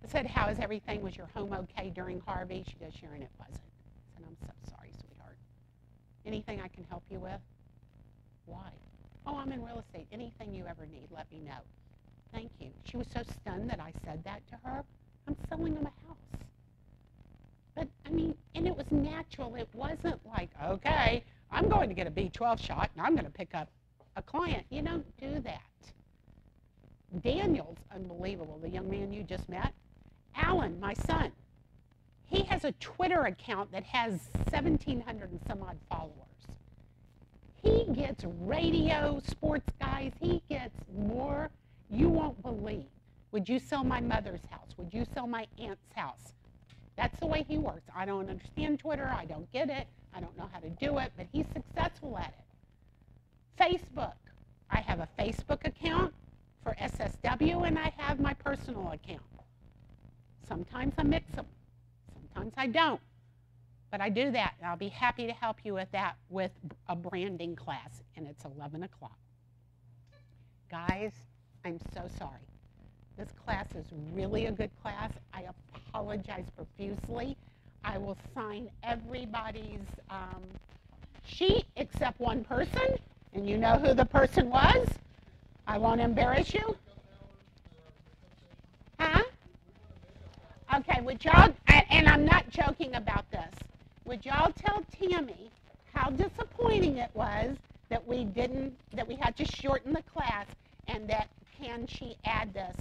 I said, how is everything? Was your home okay during Harvey? She goes, Sharon, it wasn't. I said, I'm so sorry, sweetheart. Anything I can help you with? Why? Oh, I'm in real estate. Anything you ever need, let me know. Thank you. She was so stunned that I said that to her. I'm selling them a house. But, I mean, and it was natural. It wasn't like, okay, I'm going to get a B12 shot and I'm going to pick up a client. You don't do that. Daniel's unbelievable, the young man you just met. Alan, my son, he has a Twitter account that has 1,700 and some odd followers. He gets radio, sports guys. He gets more you won't believe. Would you sell my mother's house? Would you sell my aunt's house? That's the way he works. I don't understand Twitter. I don't get it. I don't know how to do it, but he's successful at it. Facebook. I have a Facebook account for SSW, and I have my personal account. Sometimes I mix them. Sometimes I don't. But I do that, and I'll be happy to help you with that with a branding class, and it's 11 o'clock. Guys, I'm so sorry. This class is really a good class. I apologize profusely. I will sign everybody's sheet except one person, and you know who the person was. I won't embarrass you. Huh? Okay, would y'all, and I'm not joking about this, would y'all tell Tammy how disappointing it was that we had to shorten the class, and that can she add this?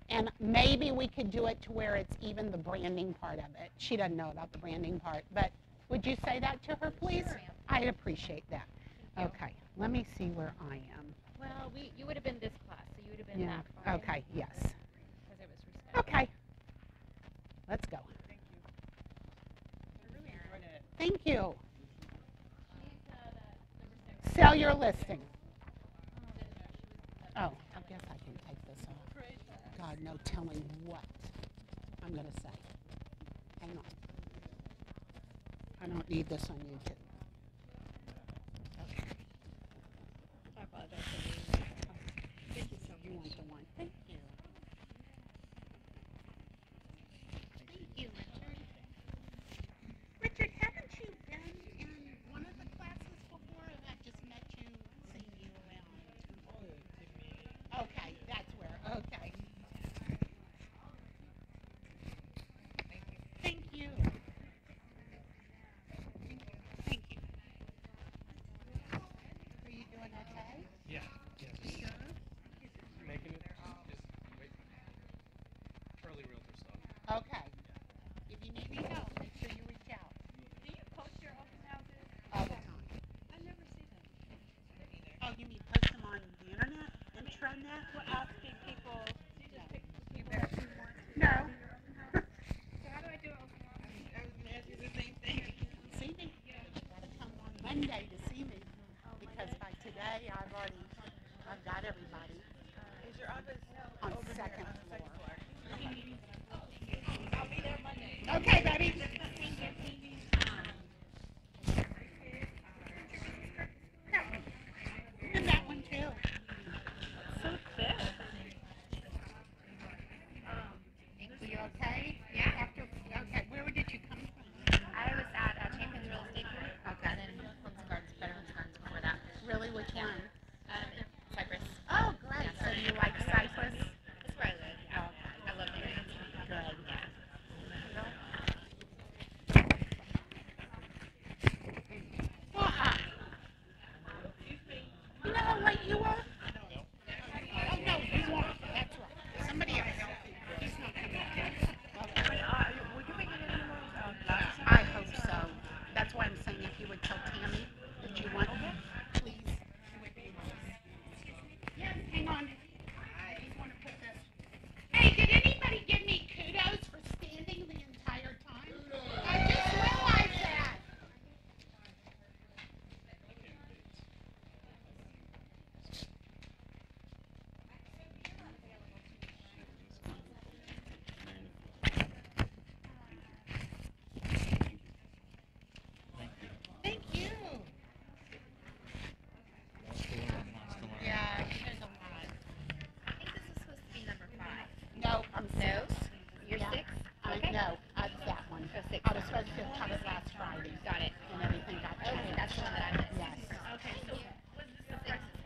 And maybe we could do it to where it's even the branding part of it. She doesn't know about the branding part, but would you say that to her, please? Sure, ma'am. I'd appreciate that. Okay, let me see where I am. Well, you would have been this class, so you would have been that far. Okay, yes. Because it was rescheduled. Okay. Let's go. Thank you. I really enjoyed it. Thank you. She's the number 6. Sell your listing. Oh, I guess I can take this off. God, no telling what I'm going to say. Hang on. I don't need this on YouTube. Okay. I apologize for being Thank you so You want much. the one? Thank you. Thank you, Richard. Richard, haven't you been in one of the classes before? Have I just met you, seen you around? Okay, that's where. Okay. Thank you. Thank you. Are you doing okay? Yeah. Yeah. Making it. Just wait. Early realtor stuff. Okay. If you need any help, make sure you reach out Do you post your open houses? all the time. I never see them. Oh, you mean post them on the internet? Intranet? We're asking people. Do you just pick people that you want to No. do your open house? So how do I do an open house? I was going to ask you the same thing. See me? You gotta come on Monday to see me. Because by today, I've got everybody Is your office on over here second on the second floor. floor? I'll be there Monday. Okay, baby. And that one too. So thick. Are you okay? Yeah. Okay, where did you come from? I was at Champions Real Estate Group. Okay. And then Homes and Gardens, Veterans Gardens before that. Really, which one? Cypress. Oh, great. So you like Cypress? That's where I live. Yeah. Okay. I love it. Good. Yeah. You know how late you were? Oh, no, you won't. That's right. Somebody else. He's not coming. Okay. Will you be getting any more glasses? I hope so. That's why I'm saying if you would tell Tammy that you want, please. It would be nice. Yes, hang on. I just want to put this. Hey, did anybody give me kudos for standing the entire time? I just realized that. Thank you. Yeah, there's a lot. I think this is supposed to be number 5. No, I'm No? six. You're Yeah. 6? No, that one. Oh, six. I was supposed to have it last Friday. Got it. And everything got changed. Okay, that's the one that I missed. Yes. Okay, so was this the first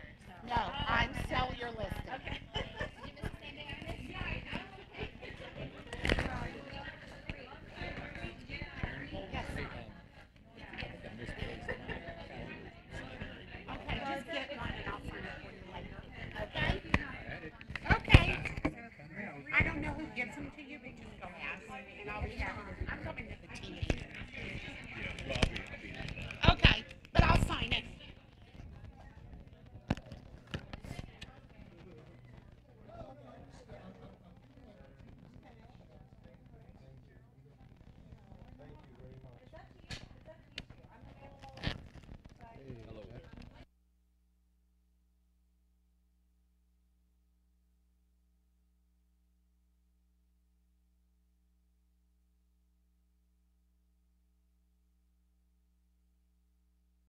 And I'll be happy to, I'm coming to the team meeting.